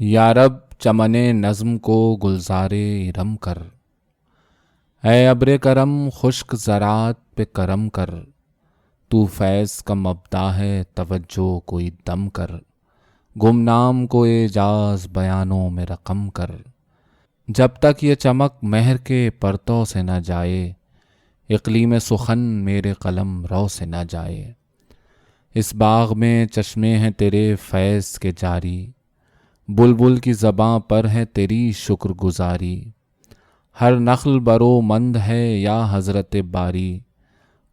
یا رب چمن نظم کو گلزار رم کر، اے ابر کرم خشک زراعت پہ کرم کر، تو فیض کا مبدا ہے توجہ کوئی دم کر، گمنام کو اعجاز بیانوں میں رقم کر، جب تک یہ چمک مہر کے پرتوں سے نہ جائے، اقلیم سخن میرے قلم رو سے نہ جائے۔ اس باغ میں چشمے ہیں تیرے فیض کے جاری، بلبل کی زباں پر ہے تیری شکر گزاری، ہر نخل برو مند ہے یا حضرت باری،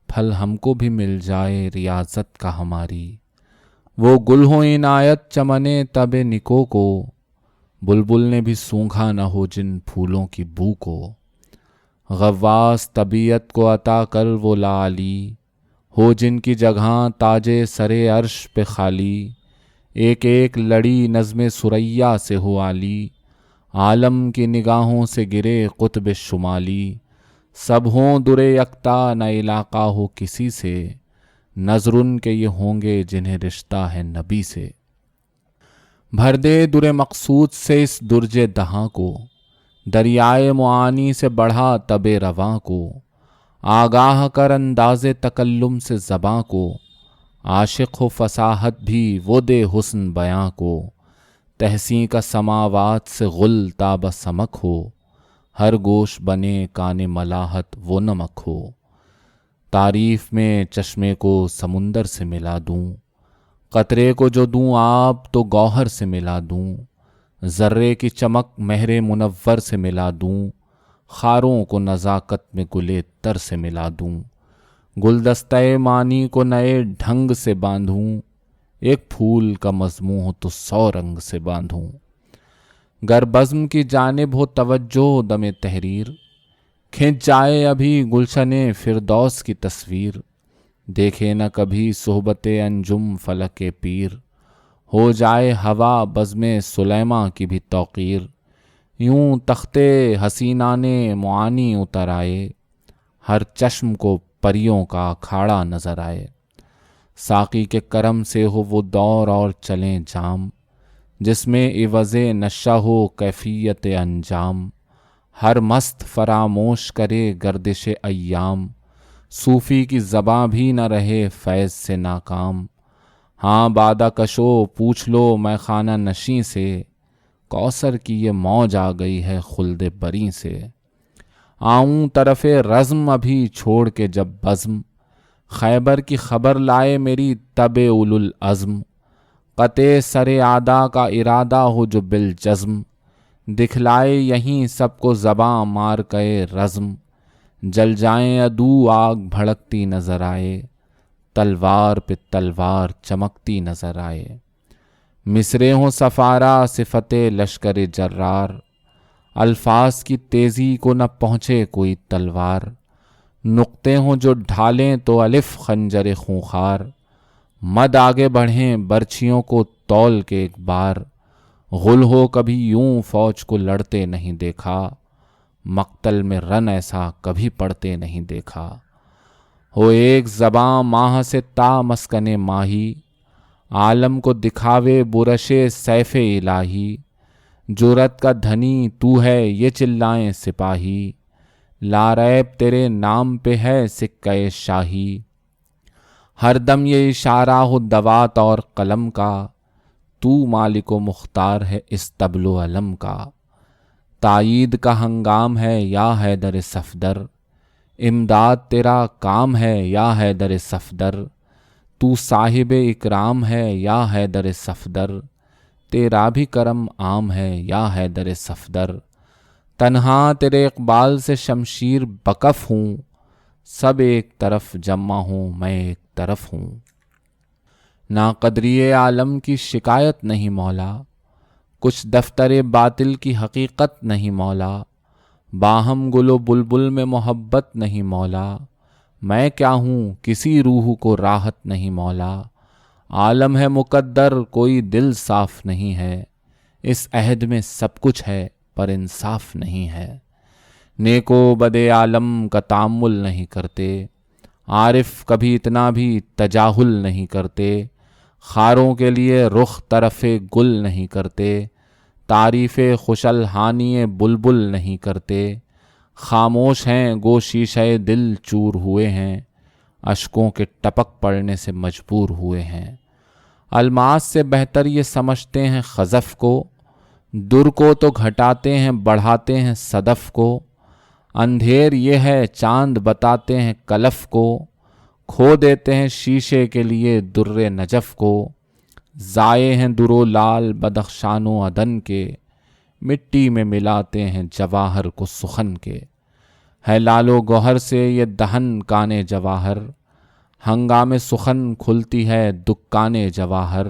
پھل ہم کو بھی مل جائے ریاضت کا ہماری، وہ گل ہو عنایت چمنے تب نکو کو، بلبل نے بھی سونگھا نہ ہو جن پھولوں کی بو کو، غواص طبیعت کو عطا کر وہ لالی، ہو جن کی جگہاں تاج سرے عرش پہ خالی، ایک ایک لڑی نظم ثریا سے ہو عالی، عالم کی نگاہوں سے گرے قطب شمالی، سب ہوں در یکتا نہ علاقہ ہو کسی سے، نظر ان کے یہ ہوں گے جنہیں رشتہ ہے نبی سے، بھر دے در مقصود سے اس درج دہاں کو، دریائے معانی سے بڑھا تب رواں کو، آگاہ کر انداز تکلم سے زباں کو، عاشق ہو فصاحت بھی وہ دے حسن بیاں کو، تحسین کا سماوات سے غل تاب سمک ہو، ہر گوش بنے کان ملاحت وہ نمک ہو، تعریف میں چشمے کو سمندر سے ملا دوں، قطرے کو جو دوں آب تو گوہر سے ملا دوں، ذرے کی چمک مہر منور سے ملا دوں، خاروں کو نزاکت میں گلے تر سے ملا دوں، گلدستہ معنی کو نئے ڈھنگ سے باندھوں، ایک پھول کا مضمون ہو تو 100 رنگ سے باندھوں، گر بزم کی جانب ہو توجہ دم تحریر، کھنچ جائے ابھی گلشن فردوس کی تصویر، دیکھے نہ کبھی صحبت انجم فلک پیر، ہو جائے ہوا بزم سلیماں کی بھی توقیر، یوں تختے حسینان معانی اتر آئے، ہر چشم کو پریوں کا کھاڑا نظر آئے، ساقی کے کرم سے ہو وہ دور اور چلیں جام، جس میں عوض نشہ ہو کیفیت انجام، ہر مست فراموش کرے گردش ایام، صوفی کی زباں بھی نہ رہے فیض سے ناکام، ہاں بادہ کشو پوچھ لو میں خانہ نشیں سے، کوثر کی یہ موج آ گئی ہے خلد بری سے، آؤں طرف رزم ابھی چھوڑ کے جب بزم، خیبر کی خبر لائے میری تب اولو العزم، قطع سر عادا کا ارادہ ہو جو بالجزم، دکھلائے یہیں سب کو زباں مار کے رزم، جل جائیں عدو آگ بھڑکتی نظر آئے، تلوار پہ تلوار چمکتی نظر آئے، مصرے ہوں سفارہ صفت لشکر جرار، الفاظ کی تیزی کو نہ پہنچے کوئی تلوار، نقطے ہوں جو ڈھالیں تو الف خنجر خونخوار، مد آگے بڑھیں برچھیوں کو تول کے ایک بار، غل ہو کبھی یوں فوج کو لڑتے نہیں دیکھا، مقتل میں رن ایسا کبھی پڑتے نہیں دیکھا، ہو ایک زباں ماہ سے تا مسکن ماہی، عالم کو دکھاوے برش سیف الہی، جرأت کا دھنی تو ہے یہ چلائیں سپاہی، لاریب تیرے نام پہ ہے سکہ شاہی، ہر دم یہ اشارہ ہو دوات اور قلم کا، تو مالک و مختار ہے اس طبل و علم کا، تائید کا ہنگام ہے یا حیدر صفدر، امداد تیرا کام ہے یا حیدر صفدر، تو صاحب اکرام ہے یا حیدر صفدر، تیرا بھی کرم عام ہے یا حیدر صفدر، تنہا تیرے اقبال سے شمشیر بکف ہوں، سب ایک طرف جمع ہوں میں ایک طرف ہوں، ناقدری عالم کی شکایت نہیں مولا، کچھ دفتر باطل کی حقیقت نہیں مولا، باہم گل و بلبل میں محبت نہیں مولا، میں کیا ہوں کسی روح کو راحت نہیں مولا، عالم ہے مقدر کوئی دل صاف نہیں ہے، اس عہد میں سب کچھ ہے پر انصاف نہیں ہے، نیک و بد عالم کا تأمل نہیں کرتے، عارف کبھی اتنا بھی تجاہل نہیں کرتے، خاروں کے لیے رخ طرف گل نہیں کرتے، تعریف خوش الحانی بلبل نہیں کرتے، خاموش ہیں گو شیشہ دل چور ہوئے ہیں، اشکوں کے ٹپک پڑنے سے مجبور ہوئے ہیں۔ الماس سے بہتر یہ سمجھتے ہیں خزف کو، در کو تو گھٹاتے ہیں بڑھاتے ہیں صدف کو، اندھیر یہ ہے چاند بتاتے ہیں کلف کو، کھو دیتے ہیں شیشے کے لیے در نجف کو، ضائع ہیں در و لال بدخشان و عدن کے، مٹی میں ملاتے ہیں جواہر کو سخن کے، ہے لال و گوہر سے یہ دہن کانے جواہر، ہنگام سخن کھلتی ہے دکانے جواہر،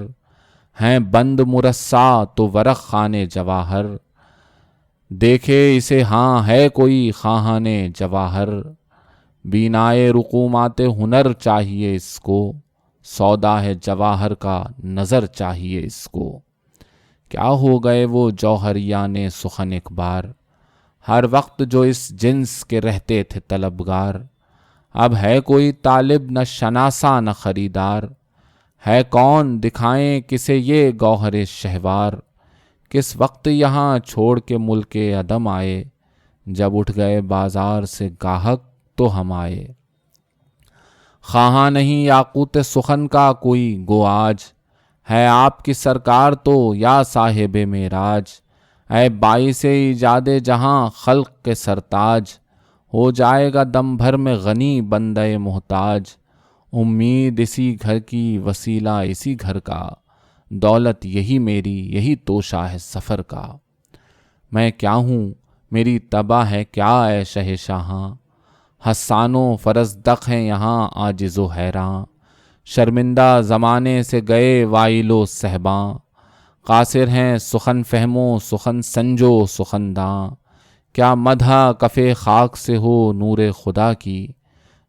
ہیں بند مرصع تو ورق خانے جواہر، دیکھے اسے ہاں ہے کوئی خواہانے جواہر، بینائے رقومات ہنر چاہیے اس کو، سودا ہے جواہر کا نظر چاہیے اس کو، کیا ہو گئے وہ جوہریان سخن ایک بار، ہر وقت جو اس جنس کے رہتے تھے طلبگار، اب ہے کوئی طالب نہ شناسا نہ خریدار، ہے کون دکھائیں کسے یہ گوہر شہوار، کس وقت یہاں چھوڑ کے ملک عدم آئے، جب اٹھ گئے بازار سے گاہک تو ہم آئے، خواہاں نہیں یاقوت سخن کا کوئی گو آج، ہے آپ کی سرکار تو یا صاحب معراج، اے باعث ایجاد جہاں خلق کے سرتاج، ہو جائے گا دم بھر میں غنی بندہ محتاج، امید اسی گھر کی وسیلہ اسی گھر کا، دولت یہی میری یہی توشہ ہے سفر کا، میں کیا ہوں میری تباہ ہے کیا اے شہ شاہاں، حسان و فرزدق ہیں یہاں عاجز و حیراں، شرمندہ زمانے سے گئے وائل و صحباں، قاصر ہیں سخن فہمو سخن سنجو سخن داں، کیا مدح کف خاک سے ہو نور خدا کی،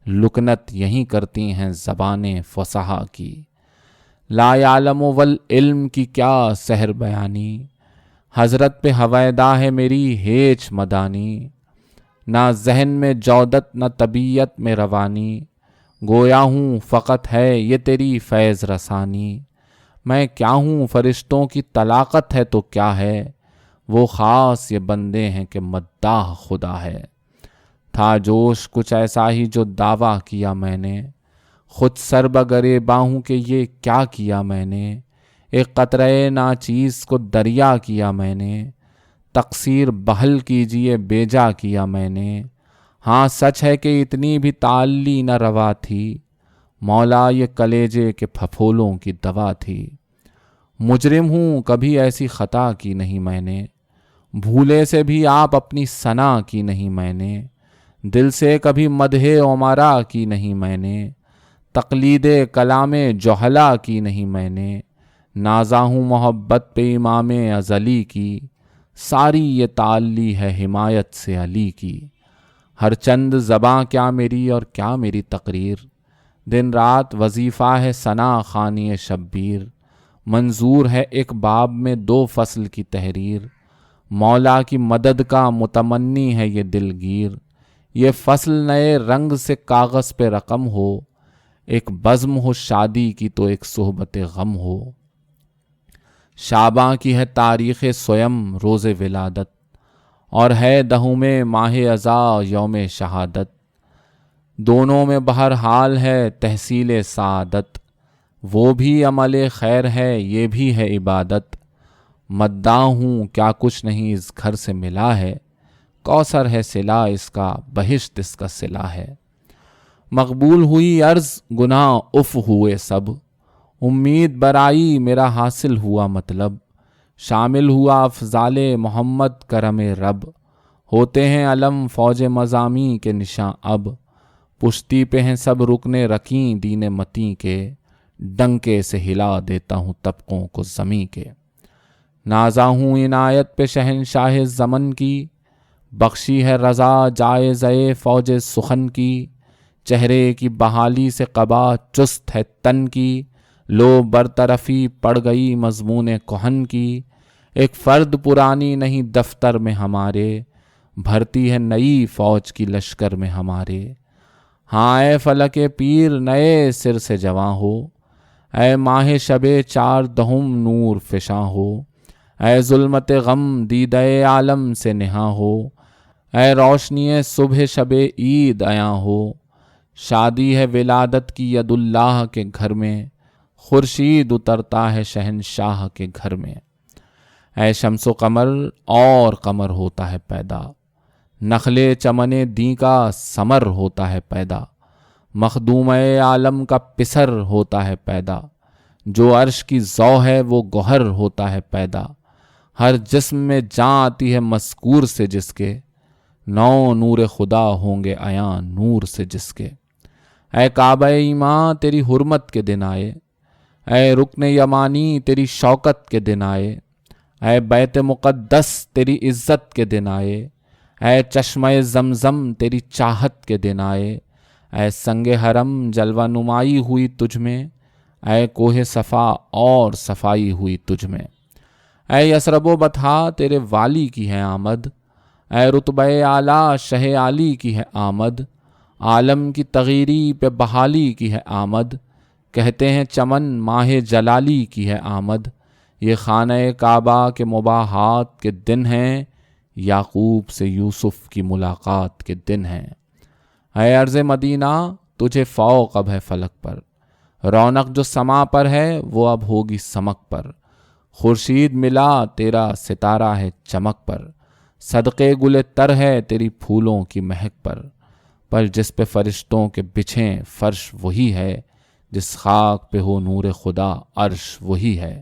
لکنت یہیں کرتی ہیں زبانیں فصحا کی، لا یعلم والعلم کی کیا سحر بیانی، حضرت پہ ہویدا ہے میری ہیچ مدانی، نہ ذہن میں جودت نہ طبیعت میں روانی، گویا ہوں فقط ہے یہ تیری فیض رسانی، میں کیا ہوں فرشتوں کی طلاقت ہے تو کیا ہے، وہ خاص یہ بندے ہیں کہ مداح خدا ہے، تھا جوش کچھ ایسا ہی جو دعویٰ کیا میں نے، خود سر بگرے باہوں کہ یہ کیا کیا میں نے، ایک قطرہ ناچیز کو دریا کیا میں نے، تقصیر بحل کیجئے بیجا کیا میں نے، ہاں سچ ہے کہ اتنی بھی تعلی نہ روا تھی، مولا یہ کلیجے کے پھپھولوں کی دوا تھی، مجرم ہوں کبھی ایسی خطا کی نہیں میں نے، بھولے سے بھی آپ اپنی ثنا کی نہیں میں نے، دل سے کبھی مدح عمرا کی نہیں میں نے، تقلید کلام جہلا کی نہیں میں نے، نازا ہوں محبت پہ امام ازلی کی، ساری یہ تعلی ہے حمایت سے علی کی، ہر چند زباں کیا میری اور کیا میری تقریر، دن رات وظیفہ ہے ثنا خوانی شبیر، منظور ہے ایک باب میں 2 فصل کی تحریر، مولا کی مدد کا متمنی ہے یہ دلگیر، یہ فصل نئے رنگ سے کاغذ پہ رقم ہو، ایک بزم ہو شادی کی تو ایک صحبت غم ہو، شعباں کی ہے تاریخ سویم روز ولادت، اور ہے 10 ماہ اذا یوم شہادت، دونوں میں بہرحال ہے تحصیل سعادت، وہ بھی عمل خیر ہے یہ بھی ہے عبادت، مداح ہوں کیا کچھ نہیں اس گھر سے ملا ہے، کوثر ہے صلہ اس کا بہشت اس کا صلہ ہے، مقبول ہوئی عرض گناہ اف ہوئے سب، امید برائی میرا حاصل ہوا مطلب، شامل ہوا افضال محمد کرم رب، ہوتے ہیں علم فوج مضامی کے نشاں اب، پشتی پہ ہیں سب رکن رکیں دین متیں کے، ڈنکے سے ہلا دیتا ہوں طبقوں کو زمیں کے، نازا ہوں عنایت پہ شہنشاہ زمن کی، بخشی ہے رضا جائزے فوج سخن کی، چہرے کی بحالی سے قبا چست ہے تن کی، لو برطرفی پڑ گئی مضمون کہن کی، ایک فرد پرانی نہیں دفتر میں ہمارے، بھرتی ہے نئی فوج کی لشکر میں ہمارے، ہاں اے فلک پیر نئے سر سے جواں ہو، اے ماہ شب 4 دہم نور فشاں ہو، اے ظلمت غم دیدہ عالم سے نہاں ہو، اے روشنی صبح شب عید عیاں ہو، شادی ہے ولادت کی ید اللہ کے گھر میں، خورشید اترتا ہے شہنشاہ کے گھر میں۔ اے شمس و قمر اور قمر ہوتا ہے پیدا، نخلے چمن دیں کا ثمر ہوتا ہے پیدا، مخدوم عالم کا پسر ہوتا ہے پیدا، جو عرش کی ذو ہے وہ گوہر ہوتا ہے پیدا، ہر جسم میں جان آتی ہے مذکور سے جس کے، نو نور خدا ہوں گے عیاں نور سے جس کے۔ اے کعبہ ایمان تیری حرمت کے دن آئے، اے رکن یمانی تیری شوکت کے دن آئے، اے بیت مقدس تیری عزت کے دن آئے، اے چشمہ زمزم تیری چاہت کے دن آئے، اے سنگ حرم جلوہ نمائی ہوئی تجھ میں، اے کوہ صفا اور صفائی ہوئی تجھ میں۔ اے یثرب و بطحا تیرے والی کی ہے آمد، اے رتبہ اعلیٰ شہ عالی کی ہے آمد، عالم کی تغیری پہ بحالی کی ہے آمد، کہتے ہیں چمن ماہ جلالی کی ہے آمد، یہ خانہ کعبہ کے مباحات کے دن ہیں، یعقوب سے یوسف کی ملاقات کے دن ہیں۔ اے عرض مدینہ تجھے فوق اب ہے فلک پر، رونق جو سما پر ہے وہ اب ہوگی سمک پر، خورشید ملا تیرا ستارہ ہے چمک پر، صدقے گل تر ہے تیری پھولوں کی مہک پر جس پہ فرشتوں کے بچھیں فرش وہی ہے، جس خاک پہ ہو نور خدا عرش وہی ہے۔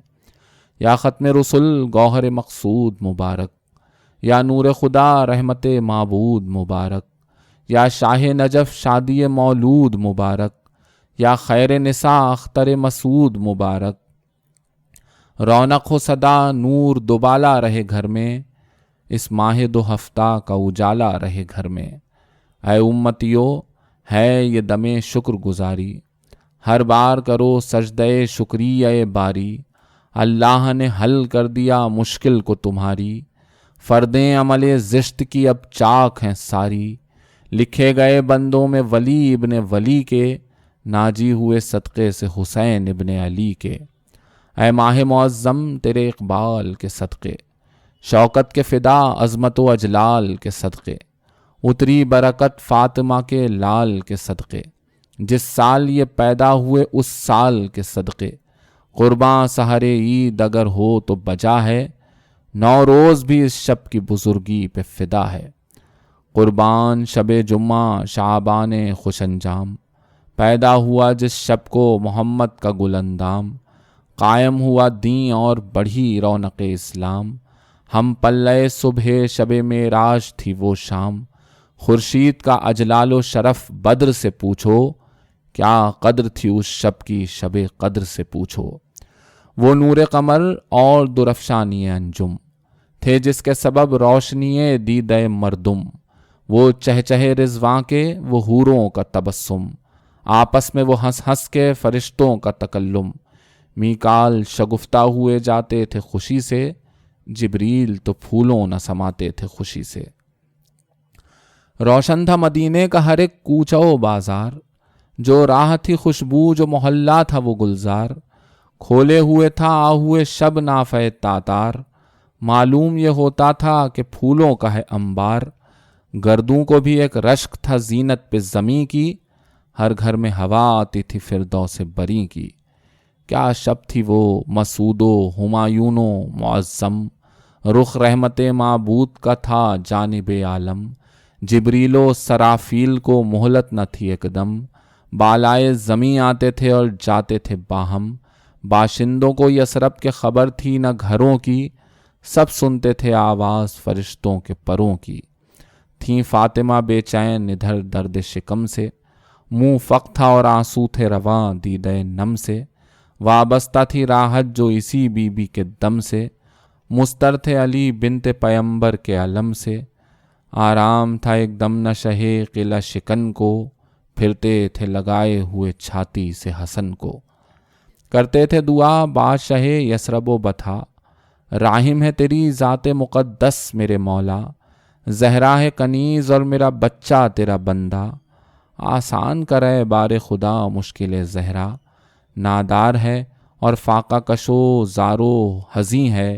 یا ختم رسل گوہر مقصود مبارک، یا نور خدا رحمت معبود مبارک، یا شاہ نجف شادی مولود مبارک، یا خیر نساء اختر مسعود مبارک، رونق ہو صدا نور دوبالا رہے گھر میں، اس ماہ دو ہفتہ کا اجالا رہے گھر میں۔ اے امتیو ہے یہ دم شکر گزاری، ہر بار کرو سجدہ شکریہ باری، اللہ نے حل کر دیا مشکل کو تمہاری، فردیں عمل زشت کی اب چاک ہیں ساری، لکھے گئے بندوں میں ولی ابن ولی کے، ناجی ہوئے صدقے سے حسین ابن علی کے۔ اے ماہ معظم تیرے اقبال کے صدقے، شوکت کے فدا عظمت و اجلال کے صدقے، اتری برکت فاطمہ کے لال کے صدقے، جس سال یہ پیدا ہوئے اس سال کے صدقے، قرباں سحر عید اگر ہو تو بجا ہے، نو روز بھی اس شب کی بزرگی پہ فدا ہے۔ قربان شب جمعہ شعبان خوش انجام، پیدا ہوا جس شب کو محمد کا گل اندام، قائم ہوا دین اور بڑھی رونق اسلام، ہم پلے صبح شب معراج تھی وہ شام، خورشید کا اجلال و شرف بدر سے پوچھو، کیا قدر تھی اس شب کی شب قدر سے پوچھو۔ وہ نور قمر اور درفشانی انجم تھے جس کے سبب روشنی دیدہ مردم، وہ چہچہے رضواں کے وہ حوروں کا تبسم، آپس میں وہ ہنس ہنس کے فرشتوں کا تکلم، میکال شگفتہ ہوئے جاتے تھے خوشی سے، جبریل تو پھولوں نہ سماتے تھے خوشی سے۔ روشن تھا مدینے کا ہر ایک کوچہ و بازار، جو راہ تھی خوشبو جو محلہ تھا وہ گلزار، کھولے ہوئے تھا آہوئے شب نافع تاتار، معلوم یہ ہوتا تھا کہ پھولوں کا ہے انبار، گردوں کو بھی ایک رشک تھا زینت پہ زمیں کی، ہر گھر میں ہوا آتی تھی فردوس بری کی۔ کیا شب تھی وہ مسعود و ہمایون و معظم، رخ رحمت معبود کا تھا جانب عالم، جبریل و سرافیل کو مہلت نہ تھی ایک دم، بالائے زمیں آتے تھے اور جاتے تھے باہم، باشندوں کو یثرب کے خبر تھی نہ گھروں کی، سب سنتے تھے آواز فرشتوں کے پروں کی۔ تھیں فاطمہ بے چین ادھر درد شکم سے، منہ فق تھا اور آنسو تھے رواں دیدہ نم سے، وابستہ تھی راحت جو اسی بی بی کے دم سے، مستر تھے علی بنت پیمبر کے علم سے، آرام تھا ایک دم نہ شہے قلعہ شکن کو، پھرتے تھے لگائے ہوئے چھاتی سے حسن کو۔ کرتے تھے دعا بادشاہ یثرب و بطحا، راحم ہے تیری ذات مقدس میرے مولا، زہرا ہے کنیز اور میرا بچہ تیرا بندہ، آسان کرے بار خدا مشکل زہرا، نادار ہے اور فاقہ کشو زارو حزیں ہے،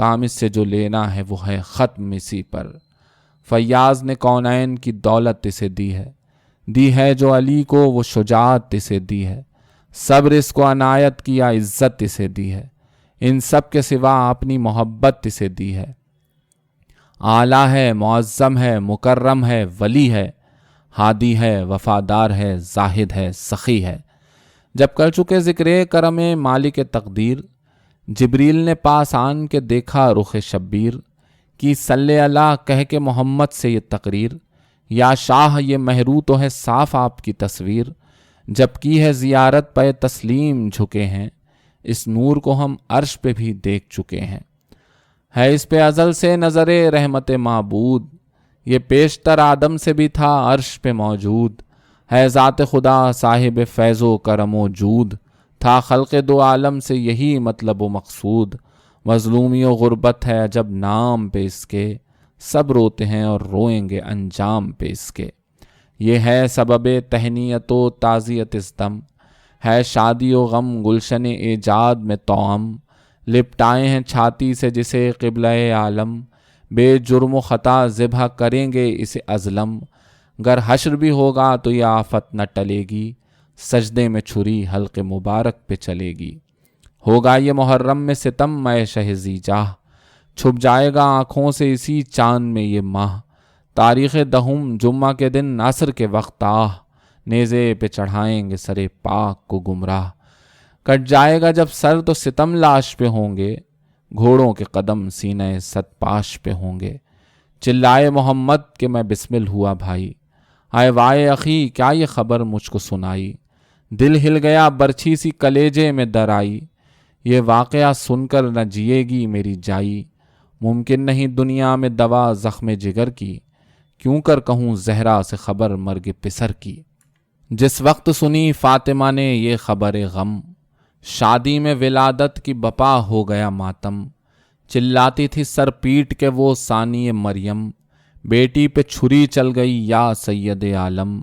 کام اس سے جو لینا ہے وہ ہے ختم اسی پر۔ فیاض نے کونین کی دولت اسے دی ہے جو علی کو وہ شجاعت اسے دی ہے، صبر اس کو عنایت کیا عزت اسے دی ہے، ان سب کے سوا اپنی محبت اسے دی ہے۔ اعلیٰ ہے، معظم ہے، مکرم ہے، ولی ہے، ہادی ہے، وفادار ہے، زاہد ہے، سخی ہے۔ جب کر چکے ذکر کرم مالک تقدیر، جبریل نے پاس آن کے دیکھا رخ شبیر، کی صلی اللہ کہہ کے محمد سے یہ تقریر، یا شاہ یہ محرو تو ہے صاف آپ کی تصویر، جب کی ہے زیارت پہ تسلیم جھکے ہیں، اس نور کو ہم عرش پہ بھی دیکھ چکے ہیں۔ ہے اس پہ ازل سے نظر رحمت معبود، یہ پیشتر آدم سے بھی تھا عرش پہ موجود، ہے ذات خدا صاحب فیض و کرم و جود، تھا خلق دو عالم سے یہی مطلب و مقصود، مظلومی و غربت ہے جب نام پہ اس کے، سب روتے ہیں اور روئیں گے انجام پہ اس کے۔ یہ ہے سبب تہنیت و تعزیت اس دم، ہے شادی و غم گلشن ایجاد میں توام، لپٹائے ہیں چھاتی سے جسے قبلہ عالم، بے جرم و خطا ذبح کریں گے اسے ازلم، گر حشر بھی ہوگا تو یہ آفت نہ ٹلے گی، سجدے میں چھری حلق مبارک پہ چلے گی۔ ہوگا یہ محرم میں ستم میں شہزی جاہ، چھپ جائے گا آنکھوں سے اسی چاند میں یہ ماہ، تاریخ دہم جمعہ کے دن عصر کے وقت نیزے پہ چڑھائیں گے سرے پاک کو گمراہ، کٹ جائے گا جب سر تو ستم لاش پہ ہوں گے، گھوڑوں کے قدم سینہ ست پاش پہ ہوں گے، چلائے محمد کہ میں بسمل ہوا بھائی، آئے وائے اخی کیا یہ خبر مجھ کو سنائی، دل ہل گیا برچھی سی کلیجے میں در آئی، یہ واقعہ سن کر نہ جیے گی میری جائی، ممکن نہیں دنیا میں دوا زخم جگر کی، کیوں کر کہوں زہرا سے خبر مرگ پسر کی۔ جس وقت سنی فاطمہ نے یہ خبر غم، شادی میں ولادت کی بپا ہو گیا ماتم، چلاتی تھی سر پیٹ کے وہ ثانی مریم، بیٹی پہ چھری چل گئی یا سید عالم،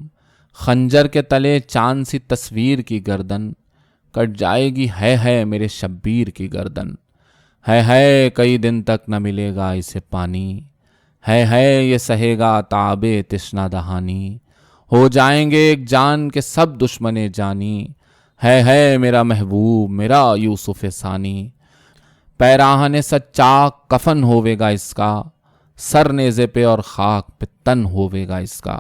خنجر کے تلے چاند سی تصویر کی گردن، کٹ جائے گی ہے میرے شبیر کی گردن، ہے کئی دن تک نہ ملے گا اسے پانی، ہے یہ سہے گا تعب تشنہ دہانی، ہو جائیں گے ایک جان کے سب دشمن جانی، ہے میرا محبوب میرا یوسف ثانی، پیراہن سچا کفن ہوے گا اس کا، سر نیزے پہ اور خاک پہ تن ہوے گا اس کا،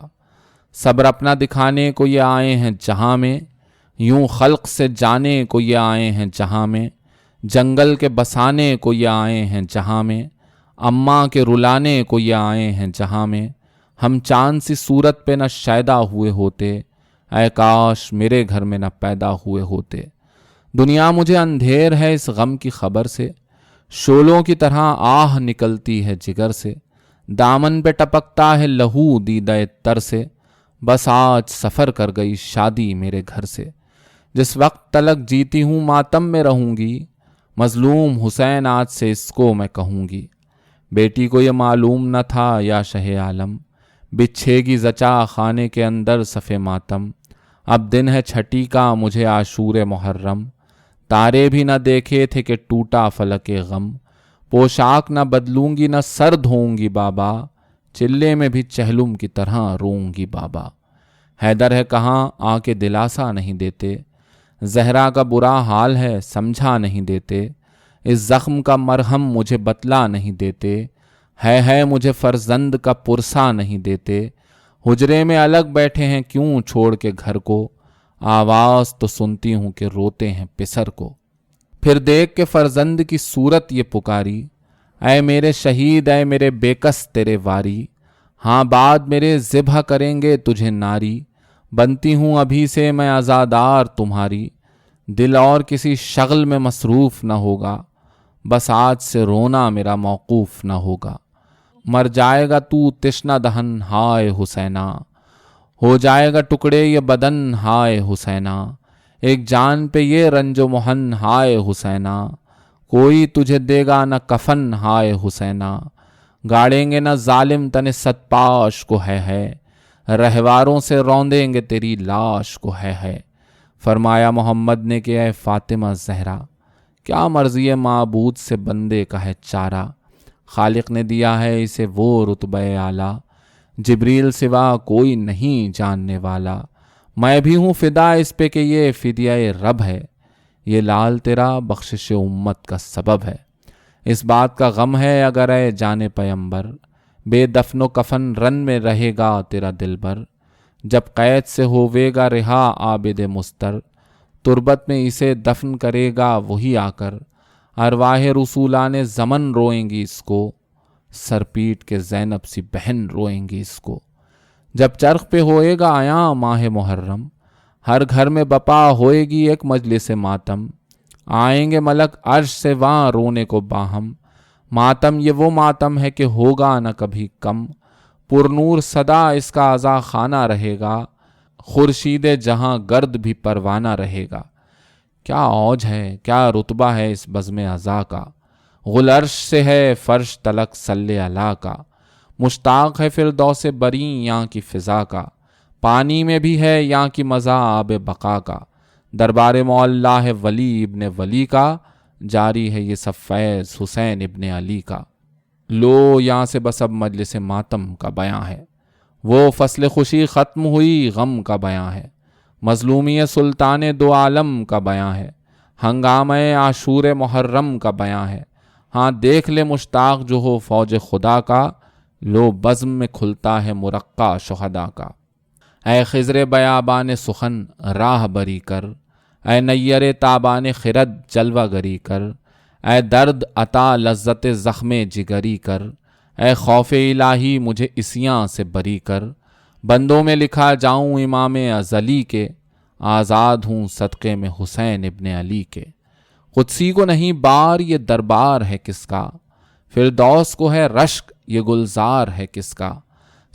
صبر اپنا دکھانے کو یہ آئے ہیں جہاں میں، یوں خلق سے جانے کو یہ آئے ہیں جہاں میں، جنگل کے بسانے کو یہ آئے ہیں جہاں میں، اماں کے رلانے کو یہ آئے ہیں جہاں میں، ہم چاند سی صورت پہ نہ شیدا ہوئے ہوتے، اے کاش میرے گھر میں نہ پیدا ہوئے ہوتے، دنیا مجھے اندھیر ہے اس غم کی خبر سے، شولوں کی طرح آہ نکلتی ہے جگر سے، دامن پہ ٹپکتا ہے لہو دیدہ تر سے، بس آج سفر کر گئی شادی میرے گھر سے، جس وقت تلک جیتی ہوں ماتم میں رہوں گی، مظلوم حسین آج سے اس کو میں کہوں گی، بیٹی کو یہ معلوم نہ تھا یا شہ عالم، بچھے گی زچا خانے کے اندر صفِ ماتم، اب دن ہے چھٹی کا مجھے عاشور محرم، تارے بھی نہ دیکھے تھے کہ ٹوٹا فلک غم، پوشاک نہ بدلوں گی نہ سر دھوؤں گی بابا، چلے میں بھی چہلم کی طرح روؤں گی بابا، حیدر ہے کہاں آ کے دلاسا نہیں دیتے، زہرا کا برا حال ہے سمجھا نہیں دیتے، اس زخم کا مرہم مجھے بتلا نہیں دیتے، ہے مجھے فرزند کا پرسا نہیں دیتے، حجرے میں الگ بیٹھے ہیں کیوں چھوڑ کے گھر کو، آواز تو سنتی ہوں کہ روتے ہیں پسر کو، پھر دیکھ کے فرزند کی صورت یہ پکاری، اے میرے شہید اے میرے بیکس تیرے واری، ہاں بعد میرے ذبح کریں گے تجھے ناری، بنتی ہوں ابھی سے میں عزادار تمہاری، دل اور کسی شغل میں مصروف نہ ہوگا، بس آج سے رونا میرا موقوف نہ ہوگا، مر جائے گا تو تشنہ دہن ہائے حسینہ، ہو جائے گا ٹکڑے یہ بدن ہائے حسینہ، ایک جان پہ یہ رنج و محن ہائے حسینہ، کوئی تجھے دے گا نہ کفن ہائے حسینہ، گاڑیں گے نہ ظالم تن ست پاش کو ہے، رہواروں سے روندیں گے تیری لاش کو ہے، فرمایا محمد نے کہ اے فاطمہ زہرا کیا مرضی معبود سے بندے کا ہے چارہ، خالق نے دیا ہے اسے وہ رتبہ اعلیٰ، جبریل سوا کوئی نہیں جاننے والا، میں بھی ہوں فدا اس پہ کہ یہ فدیہ رب ہے، یہ لال تیرا بخشش امت کا سبب ہے۔ اس بات کا غم ہے اگر اے جان پیمبر، بے دفن و کفن رن میں رہے گا تیرا دلبر، جب قید سے ہوئے گا رہا عابد مستر، تربت میں اسے دفن کرے گا وہی آ کر، ارواح رسولان زمن روئیں گی اس کو، سر پیٹ کے زینب سی بہن روئیں گی اس کو۔ جب چرخ پہ ہوئے گا آیا ماہ محرم، ہر گھر میں بپا ہوئے گی ایک مجلس ماتم، آئیں گے ملک عرش سے وہاں رونے کو باہم، ماتم یہ وہ ماتم ہے کہ ہوگا نہ کبھی کم، پرنور صدا اس کا عزا خانہ رہے گا، خورشید جہاں گرد بھی پروانہ رہے گا۔ کیا اوج ہے، کیا رتبہ ہے اس بزم عزا کا، غل عرش سے ہے فرش تلک صلی اللہ کا، مشتاق ہے فردوس بریں یہاں کی فضا کا، پانی میں بھی ہے یہاں کی مزہ آب بقا کا، دربار معلیٰ ہے ولی ابن ولی کا، جاری ہے یہ سب فیض حسین ابن علی کا۔ لو یہاں سے بس اب مجلس ماتم کا بیاں ہے، وہ فصل خوشی ختم ہوئی غم کا بیاں ہے، مظلومی سلطان دو عالم کا بیاں ہے، ہنگامہ عاشور محرم کا بیاں ہے۔ ہاں دیکھ لے مشتاق جو ہو فوج خدا کا، لو بزم میں کھلتا ہے مرقع شہدا کا۔ اے خضر بیابان سخن راہ بری کر، اے نیر تابان خرد جلوہ گری کر، اے درد عطا لذت زخم جگری کر، اے خوف الہی مجھے اسیاں سے بری کر، بندوں میں لکھا جاؤں امام ازلی کے، آزاد ہوں صدقے میں حسین ابن علی کے۔ قدسی کو نہیں بار یہ دربار ہے کس کا، فردوس کو ہے رشک یہ گلزار ہے کس کا،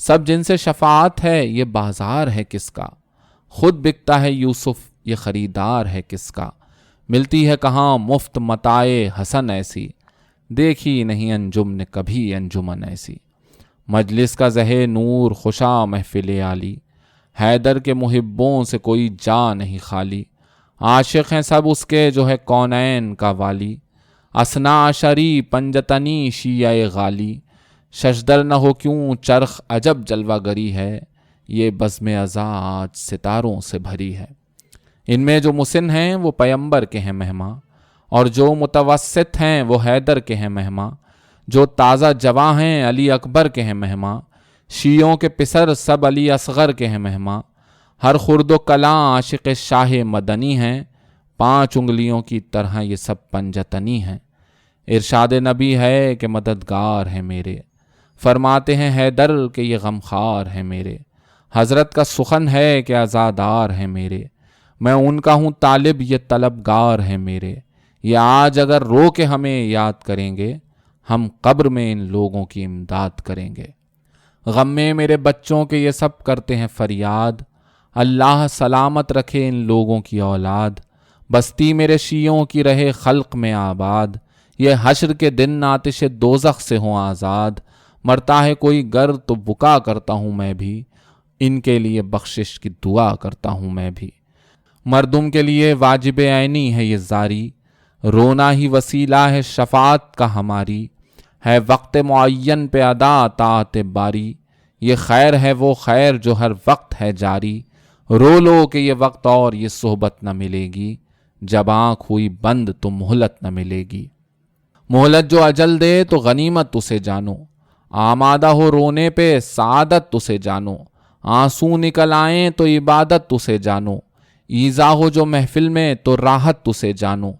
سب جن سے شفاعت ہے یہ بازار ہے کس کا، خود بکتا ہے یوسف یہ خریدار ہے کس کا، ملتی ہے کہاں مفت متاع حسن ایسی، دیکھی نہیں انجم نے کبھی انجمن ایسی۔ مجلس کا زہ نور خوشا محفل عالی، حیدر کے محبوں سے کوئی جا نہیں خالی، عاشق ہیں سب اس کے جو ہے کونین کا والی، اسنا عشری پنجتنی شیعہ غالی، ششدر نہ ہو کیوں چرخ عجب جلوہ گری ہے، یہ بزم عزا آج ستاروں سے بھری ہے۔ ان میں جو مسن ہیں وہ پیمبر کے ہیں مہماں، اور جو متوسط ہیں وہ حیدر کے ہیں مہماں، جو تازہ جواں ہیں علی اکبر کے ہیں مہماں، شیعوں کے پسر سب علی اصغر کے ہیں مہماں، ہر خرد و کلاں عاشق شاہ مدنی ہیں، 5 انگلیوں کی طرح یہ سب پنجتنی ہیں۔ ارشاد نبی ہے کہ مددگار ہیں میرے، فرماتے ہیں حیدر کہ یہ غمخوار ہیں میرے، حضرت کا سخن ہے کہ عزادار ہیں میرے، میں ان کا ہوں طالب یہ طلبگار ہیں میرے، یہ آج اگر رو کے ہمیں یاد کریں گے، ہم قبر میں ان لوگوں کی امداد کریں گے۔ غم میں میرے بچوں کے یہ سب کرتے ہیں فریاد، اللہ سلامت رکھے ان لوگوں کی اولاد، بستی میرے شیعوں کی رہے خلق میں آباد، یہ حشر کے دن آتش دوزخ سے ہوں آزاد، مرتا ہے کوئی گر تو بکا کرتا ہوں میں بھی، ان کے لیے بخشش کی دعا کرتا ہوں میں بھی۔ مردم کے لیے واجب عینی ہے یہ زاری، رونا ہی وسیلہ ہے شفاعت کا ہماری، ہے وقت معین پہ ادا طاعت باری، یہ خیر ہے وہ خیر جو ہر وقت ہے جاری، رو لو کہ یہ وقت اور یہ صحبت نہ ملے گی، جب آنکھ ہوئی بند تو مہلت نہ ملے گی۔ مہلت جو اجل دے تو غنیمت اسے جانو، آمادہ ہو رونے پہ سعادت اسے جانو، آنسو نکل آئیں تو عبادت اسے جانو، ایذا ہو جو محفل میں تو راحت اسے جانو،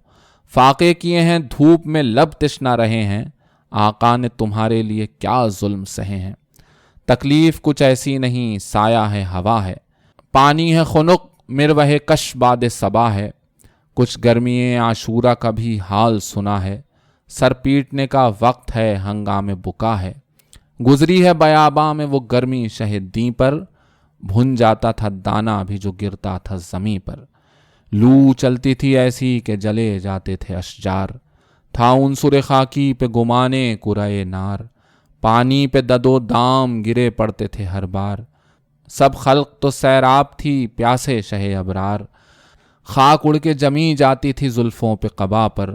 فاقے کیے ہیں دھوپ میں لب تشنا رہے ہیں، آقا نے تمہارے لیے کیا ظلم سہے ہیں، تکلیف کچھ ایسی نہیں سایہ ہے ہوا ہے، پانی ہے خنک مروہ کش باد صبا ہے، کچھ گرمی عاشورہ کا بھی حال سنا ہے، سر پیٹنے کا وقت ہے ہنگام بکا ہے، گزری ہے بیاباں میں وہ گرمی شہدیں پر، بھن جاتا تھا دانا بھی جو گرتا تھا زمیں پر، لو چلتی تھی ایسی کہ جلے جاتے تھے اشجار، تھا عنصر خاکی پہ گمانے قرائے نار، پانی پہ ددو دام گرے پڑتے تھے ہر بار، سب خلق تو سیراب تھی پیاسے شہ ابرار، خاک اڑ کے جمی جاتی تھی زلفوں پہ قبا پر،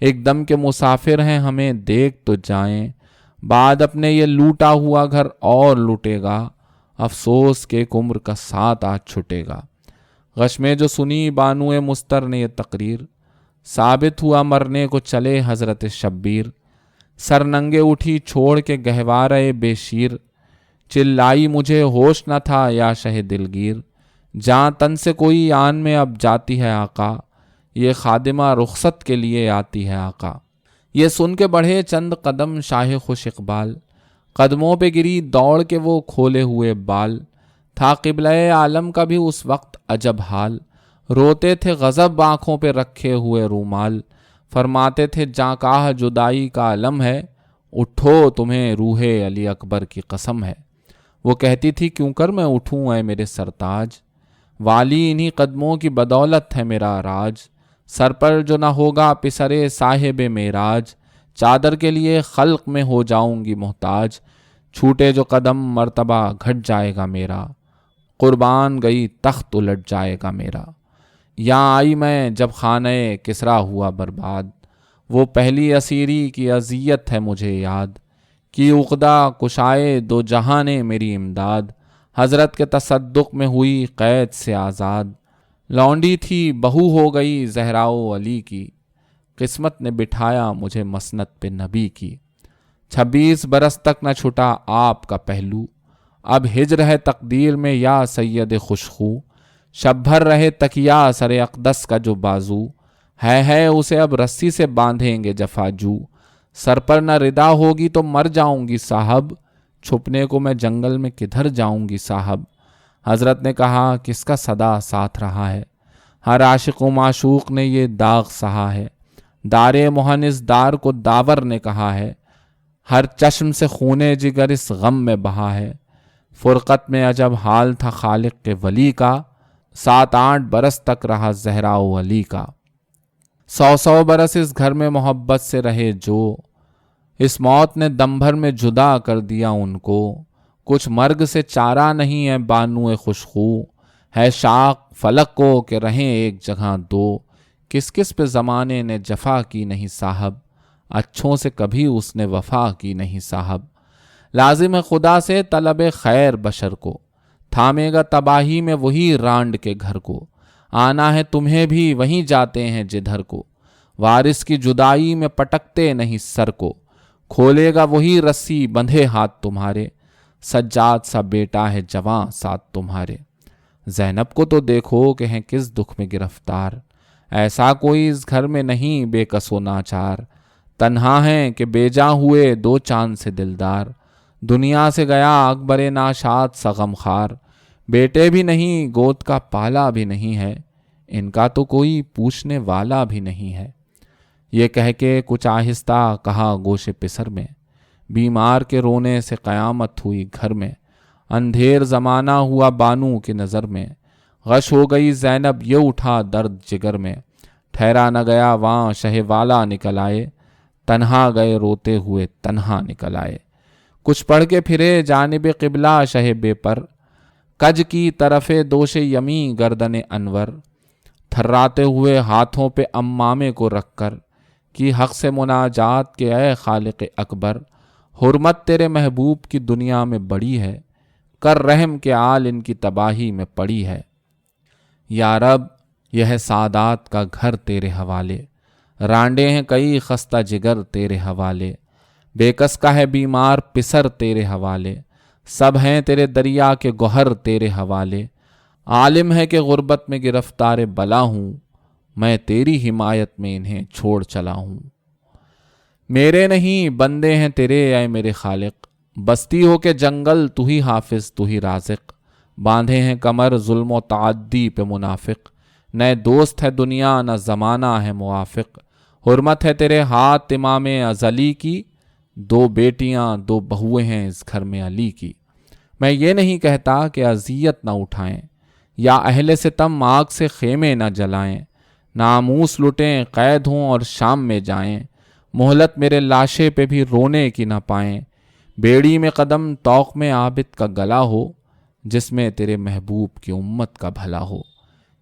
ایک دم کے مسافر ہیں ہمیں دیکھ تو جائیں، بعد اپنے یہ لوٹا ہوا گھر اور لوٹے گا، افسوس کہ ایک عمر کا ساتھ آج چھٹے گا۔ غش میں جو سنی بانو مستر نے یہ تقریر، ثابت ہوا مرنے کو چلے حضرت شبیر۔ سر ننگے اٹھی چھوڑ کے گہوارے بے شیر، چلائی مجھے ہوش نہ تھا یا شہ دلگیر۔ جہاں تن سے کوئی آن میں اب جاتی ہے آقا، یہ خادمہ رخصت کے لیے آتی ہے آقا۔ یہ سن کے بڑھے چند قدم شاہ خوش اقبال، قدموں پہ گری دوڑ کے وہ کھولے ہوئے بال۔ تھا قبلہ عالم کا بھی اس وقت عجب حال، روتے تھے غضب آنکھوں پہ رکھے ہوئے رومال۔ فرماتے تھے جاں کہا جدائی کا علم ہے، اٹھو تمہیں روح علی اکبر کی قسم ہے۔ وہ کہتی تھی کیوں کر میں اٹھوں اے میرے سرتاج، والی انہی قدموں کی بدولت ہے میرا راج۔ سر پر جو نہ ہوگا پسرے صاحب معراج، چادر کے لیے خلق میں ہو جاؤں گی محتاج۔ چھوٹے جو قدم مرتبہ گھٹ جائے گا میرا، قربان گئی تخت الٹ جائے گا میرا۔ یہاں آئی میں جب خانہ کسریٰ ہوا برباد، وہ پہلی اسیری کی اذیت ہے مجھے یاد۔ کی عقدہ کشائے دو جہاں نے میری امداد، حضرت کے تصدق میں ہوئی قید سے آزاد۔ لونڈی تھی بہو ہو گئی زہرا و علی کی، قسمت نے بٹھایا مجھے مسند پہ نبی کی۔ 26 برس تک نہ چھٹا آپ کا پہلو، اب ہجر ہے تقدیر میں یا سید خوشخو۔ شب بھر رہے تکیا سر اقدس کا جو بازو، ہے اسے اب رسی سے باندھیں گے جفاجو۔ سر پر نہ ردا ہوگی تو مر جاؤں گی صاحب، چھپنے کو میں جنگل میں کدھر جاؤں گی صاحب۔ حضرت نے کہا کس کا صدا ساتھ رہا ہے، ہر عاشق و معشوق نے یہ داغ سہا ہے۔ دار مہنس دار کو داور نے کہا ہے، ہر چشم سے خونے جگر اس غم میں بہا ہے۔ فرقت میں عجب حال تھا خالق کے ولی کا، 7-8 برس تک رہا زہرا و علی کا۔ 100 برس اس گھر میں محبت سے رہے جو، اس موت نے دم بھر میں جدا کر دیا ان کو۔ کچھ مرگ سے چارہ نہیں ہے بانو خوشخو، ہے شاق فلک کو کہ رہیں ایک جگہ دو۔ کس کس پہ زمانے نے جفا کی نہیں صاحب، اچھوں سے کبھی اس نے وفا کی نہیں صاحب۔ لازم ہے خدا سے طلب خیر بشر کو، تھامے گا تباہی میں وہی رانڈ کے گھر کو۔ آنا ہے تمہیں بھی وہیں جاتے ہیں جدھر کو، وارث کی جدائی میں پٹکتے نہیں سر کو۔ کھولے گا وہی رسی بندھے ہاتھ تمہارے، سجاد سا بیٹا ہے جواں ساتھ تمہارے۔ زینب کو تو دیکھو کہ ہیں کس دکھ میں گرفتار، ایسا کوئی اس گھر میں نہیں بے کس و ناچار۔ تنہا ہیں کہ بے جاں ہوئے 2 چاند سے دلدار، دنیا سے گیا اکبر ناشاد سا غمخوار۔ بیٹے بھی نہیں گود کا پالا بھی نہیں ہے، ان کا تو کوئی پوچھنے والا بھی نہیں ہے۔ یہ کہہ کے کچھ آہستہ کہا گوش پسر میں، بیمار کے رونے سے قیامت ہوئی گھر میں۔ اندھیر زمانہ ہوا بانو کی نظر میں، غش ہو گئی زینب یہ اٹھا درد جگر میں۔ ٹھہرا نہ گیا وہاں شہ والا نکل آئے، تنہا گئے روتے ہوئے تنہا نکل آئے۔ کچھ پڑھ کے پھرے جانب قبلہ شہ بے پر، کج کی طرف دوش یمی گردن انور۔ تھراتے ہوئے ہاتھوں پہ امامے کو رکھ کر، کی حق سے مناجات کے اے خالق اکبر۔ حرمت تیرے محبوب کی دنیا میں بڑی ہے، کر رحم کے آل ان کی تباہی میں پڑی ہے۔ یا رب یہ ہے سادات کا گھر تیرے حوالے، رانڈے ہیں کئی خستہ جگر تیرے حوالے۔ بے کس کا ہے بیمار پسر تیرے حوالے، سب ہیں تیرے دریا کے گوہر تیرے حوالے۔ عالم ہے کہ غربت میں گرفتار بلا ہوں، میں تیری حمایت میں انہیں چھوڑ چلا ہوں۔ میرے نہیں بندے ہیں تیرے اے میرے خالق، بستی ہو کے جنگل تو ہی حافظ تو ہی رازق۔ باندھے ہیں کمر ظلم و تعدی پہ منافق، نہ دوست ہے دنیا نہ زمانہ ہے موافق۔ حرمت ہے تیرے ہاتھ امام ازلی کی، 2 بیٹیاں 2 بہویں ہیں اس گھر میں علی کی۔ میں یہ نہیں کہتا کہ اذیت نہ اٹھائیں، یا اہل ستم آگ سے خیمے نہ جلائیں۔ ناموس لٹیں قید ہوں اور شام میں جائیں، مہلت میرے لاشے پہ بھی رونے کی نہ پائیں۔ بیڑی میں قدم توق میں عابد کا گلا ہو، جس میں تیرے محبوب کی امت کا بھلا ہو۔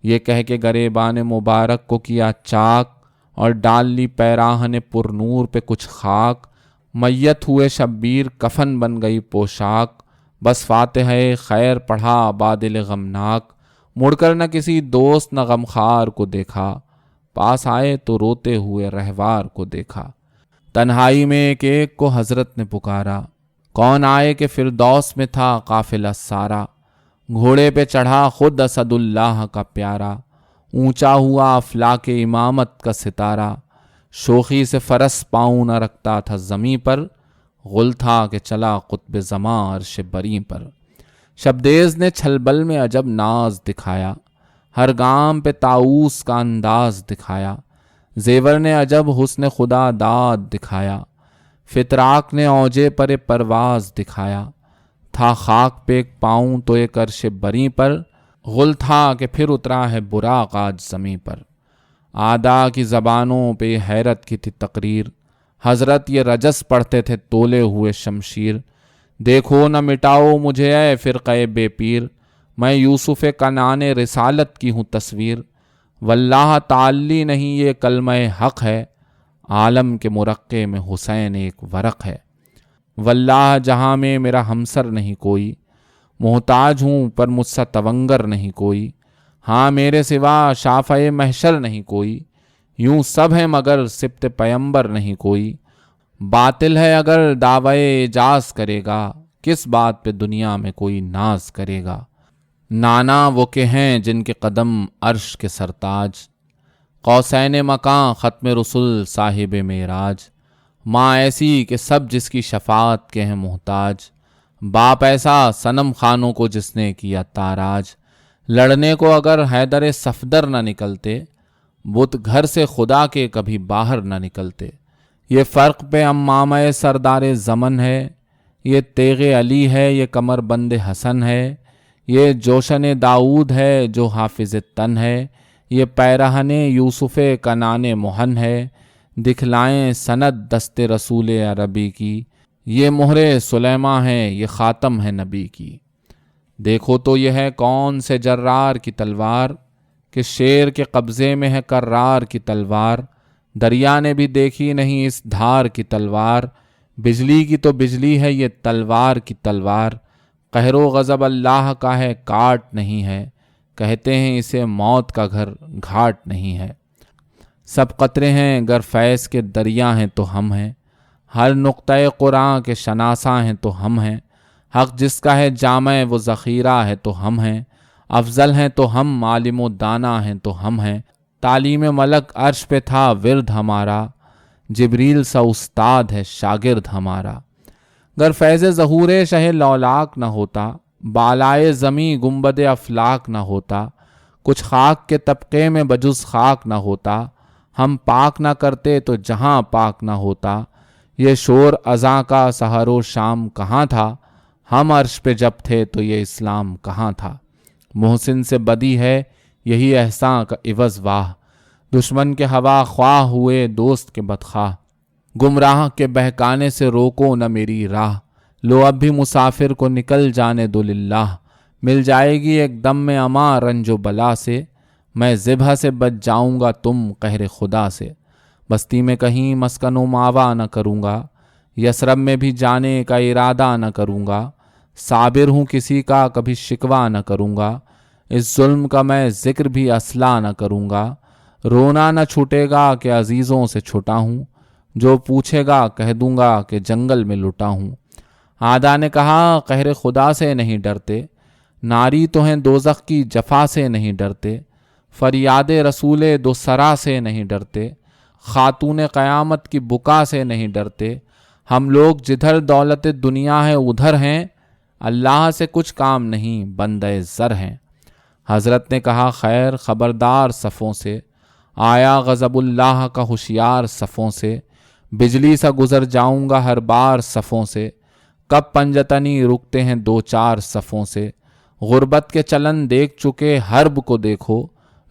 یہ کہہ کے گریبان مبارک کو کیا چاک اور ڈال لی پیراہن پرنور پہ کچھ خاک، میت ہوئے شبیر کفن بن گئی پوشاک، بس فاتحہ خیر پڑھا بادل غمناک، مڑ کر نہ کسی دوست نہ غمخوار کو دیکھا، پاس آئے تو روتے ہوئے رہوار کو دیکھا۔ تنہائی میں ایک ایک کو حضرت نے پکارا، کون آئے کہ فردوس میں تھا قافلہ سارا، گھوڑے پہ چڑھا خود اسد اللہ کا پیارا، اونچا ہوا افلاک امامت کا ستارہ، شوخی سے فرس پاؤں نہ رکھتا تھا زمیں پر، غل تھا کہ چلا قطب زماں عرش بری پر۔ شبدیز نے چھلبل میں عجب ناز دکھایا، ہر گام پہ طاؤس کا انداز دکھایا، زیور نے عجب حسن خدا داد دکھایا، فتراک نے اوجے پر پرواز دکھایا، تھا خاک پہ ایک پاؤں تو ایک عرش بری پر، غل تھا کہ پھر اترا ہے براق آج زمیں پر۔ آدھا کی زبانوں پہ حیرت کی تھی تقریر، حضرت یہ رجس پڑھتے تھے تولے ہوئے شمشیر، دیکھو نہ مٹاؤ مجھے اے فرقہ بے پیر، میں یوسف کنعان رسالت کی ہوں تصویر، واللہ تعالی نہیں یہ کلمہ حق ہے، عالم کے مرقع میں حسین ایک ورق ہے، واللہ جہاں میں میرا ہمسر نہیں کوئی، محتاج ہوں پر مجھ سا تونگر نہیں کوئی، ہاں میرے سوا شافع محشر نہیں کوئی، یوں سب ہیں مگر سبط پیمبر نہیں کوئی، باطل ہے اگر دعوی اعجاز کرے گا، کس بات پہ دنیا میں کوئی ناز کرے گا، نانا وہ کہ ہیں جن کے قدم عرش کے سرتاج، قوسین مکاں ختم رسل صاحب معراج، ماں ایسی کہ سب جس کی شفاعت کے ہیں محتاج، باپ ایسا صنم خانوں کو جس نے کیا تاراج، لڑنے کو اگر حیدر صفدر نہ نکلتے، بت گھر سے خدا کے کبھی باہر نہ نکلتے، یہ فرق پہ امامہ سردار زمن ہے، یہ تیغ علی ہے یہ کمر بند حسن ہے، یہ جوشن داؤد ہے جو حافظ تن ہے، یہ پیرہن یوسف کنعان مہن ہے، دکھلائیں سند دست رسول عربی کی، یہ مہر سلیماں ہے یہ خاتم ہے نبی کی۔ دیکھو تو یہ ہے کون سے جرار کی تلوار، کہ شیر کے قبضے میں ہے کرار کی تلوار، دریا نے بھی دیکھی نہیں اس دھار کی تلوار، بجلی کی تو بجلی ہے یہ تلوار کی تلوار، قہر و غضب اللہ کا ہے کاٹ نہیں ہے، کہتے ہیں اسے موت کا گھر گھاٹ نہیں ہے، سب قطرے ہیں گر فیض کے دریا ہیں تو ہم ہیں، ہر نقطۂ قرآن کے شناساں ہیں تو ہم ہیں، حق جس کا ہے جامع وہ ذخیرہ ہے تو ہم ہیں، افضل ہیں تو ہم عالم و دانا ہیں تو ہم ہیں، تعلیم ملک عرش پہ تھا ورد ہمارا، جبریل سا استاد ہے شاگرد ہمارا، گر فیض ظہور شہ لولاک نہ ہوتا، بالائے زمیں گنبد افلاک نہ ہوتا، کچھ خاک کے طبقے میں بجز خاک نہ ہوتا، ہم پاک نہ کرتے تو جہاں پاک نہ ہوتا، یہ شور اذاں کا سحر و شام کہاں تھا، ہم عرش پہ جب تھے تو یہ اسلام کہاں تھا، محسن سے بدی ہے یہی احسان کا عوض واہ، دشمن کے ہوا خواہ ہوئے دوست کے بدخواہ، گمراہ کے بہکانے سے روکو نہ میری راہ، لو اب بھی مسافر کو نکل جانے دو للہ، مل جائے گی ایک دم میں اما رنج و بلا سے، میں ذبح سے بچ جاؤں گا تم قہر خدا سے، بستی میں کہیں مسکن و ماوا نہ کروں گا، یثرب میں بھی جانے کا ارادہ نہ کروں گا، صابر ہوں کسی کا کبھی شکوہ نہ کروں گا، اس ظلم کا میں ذکر بھی اصلاح نہ کروں گا، رونا نہ چھوٹے گا کہ عزیزوں سے چھٹا ہوں، جو پوچھے گا کہہ دوں گا کہ جنگل میں لٹا ہوں۔ آدھا نے کہا قہر خدا سے نہیں ڈرتے، ناری تو ہیں دوزخ کی جفا سے نہیں ڈرتے، فریاد رسول دو سرا سے نہیں ڈرتے، خاتون قیامت کی بکا سے نہیں ڈرتے، ہم لوگ جدھر دولت دنیا ہے ادھر ہیں، اللہ سے کچھ کام نہیں بندے زر ہیں۔ حضرت نے کہا خیر خبردار صفوں سے، آیا غضب اللہ کا ہوشیار صفوں سے، بجلی سا گزر جاؤں گا ہر بار صفوں سے، کب پنجتنی رکتے ہیں دو چار صفوں سے، غربت کے چلن دیکھ چکے حرب کو دیکھو،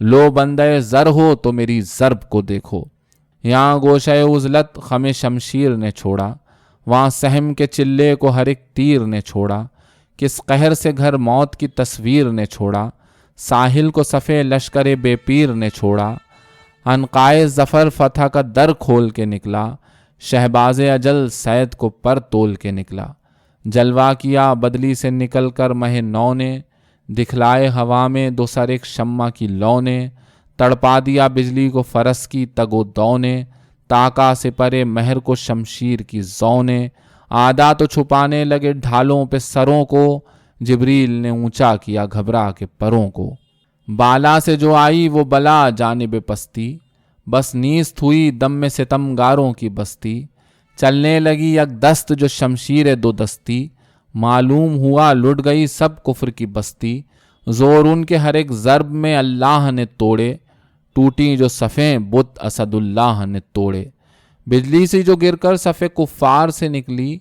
لو بندے زر ہو تو میری ضرب کو دیکھو، یہاں گوشہ عزلت خم شمشیر نے چھوڑا، وہاں سہم کے چلے کو ہر ایک تیر نے چھوڑا، کس قہر سے گھر موت کی تصویر نے چھوڑا، ساحل کو صفے لشکر بے پیر نے چھوڑا، عنقائے ظفر فتح کا در کھول کے نکلا، شہباز اجل سید کو پر تول کے نکلا۔ جلوہ کیا بدلی سے نکل کر مہ نو نے، دکھلائے ہوا میں دو سر ایک شمع کی لو نے، تڑپا دیا بجلی کو فرس کی تگ و دو نے، تاکا سے پرے مہر کو شمشیر کی زو نے، آدھا تو چھپانے لگے ڈھالوں پہ سروں کو، جبریل نے اونچا کیا گھبرا کے پروں کو۔ بالا سے جو آئی وہ بلا جانب پستی، بس نیست ہوئی دم میں ستم گاروں کی بستی، چلنے لگی یک دست جو شمشیر دو دستی، معلوم ہوا لٹ گئی سب کفر کی بستی، زور ان کے ہر ایک ضرب میں اللہ نے توڑے، ٹوٹی جو صفیں بت اسد اللہ نے توڑے۔ بجلی سی جو گر کر صف کفار سے نکلی،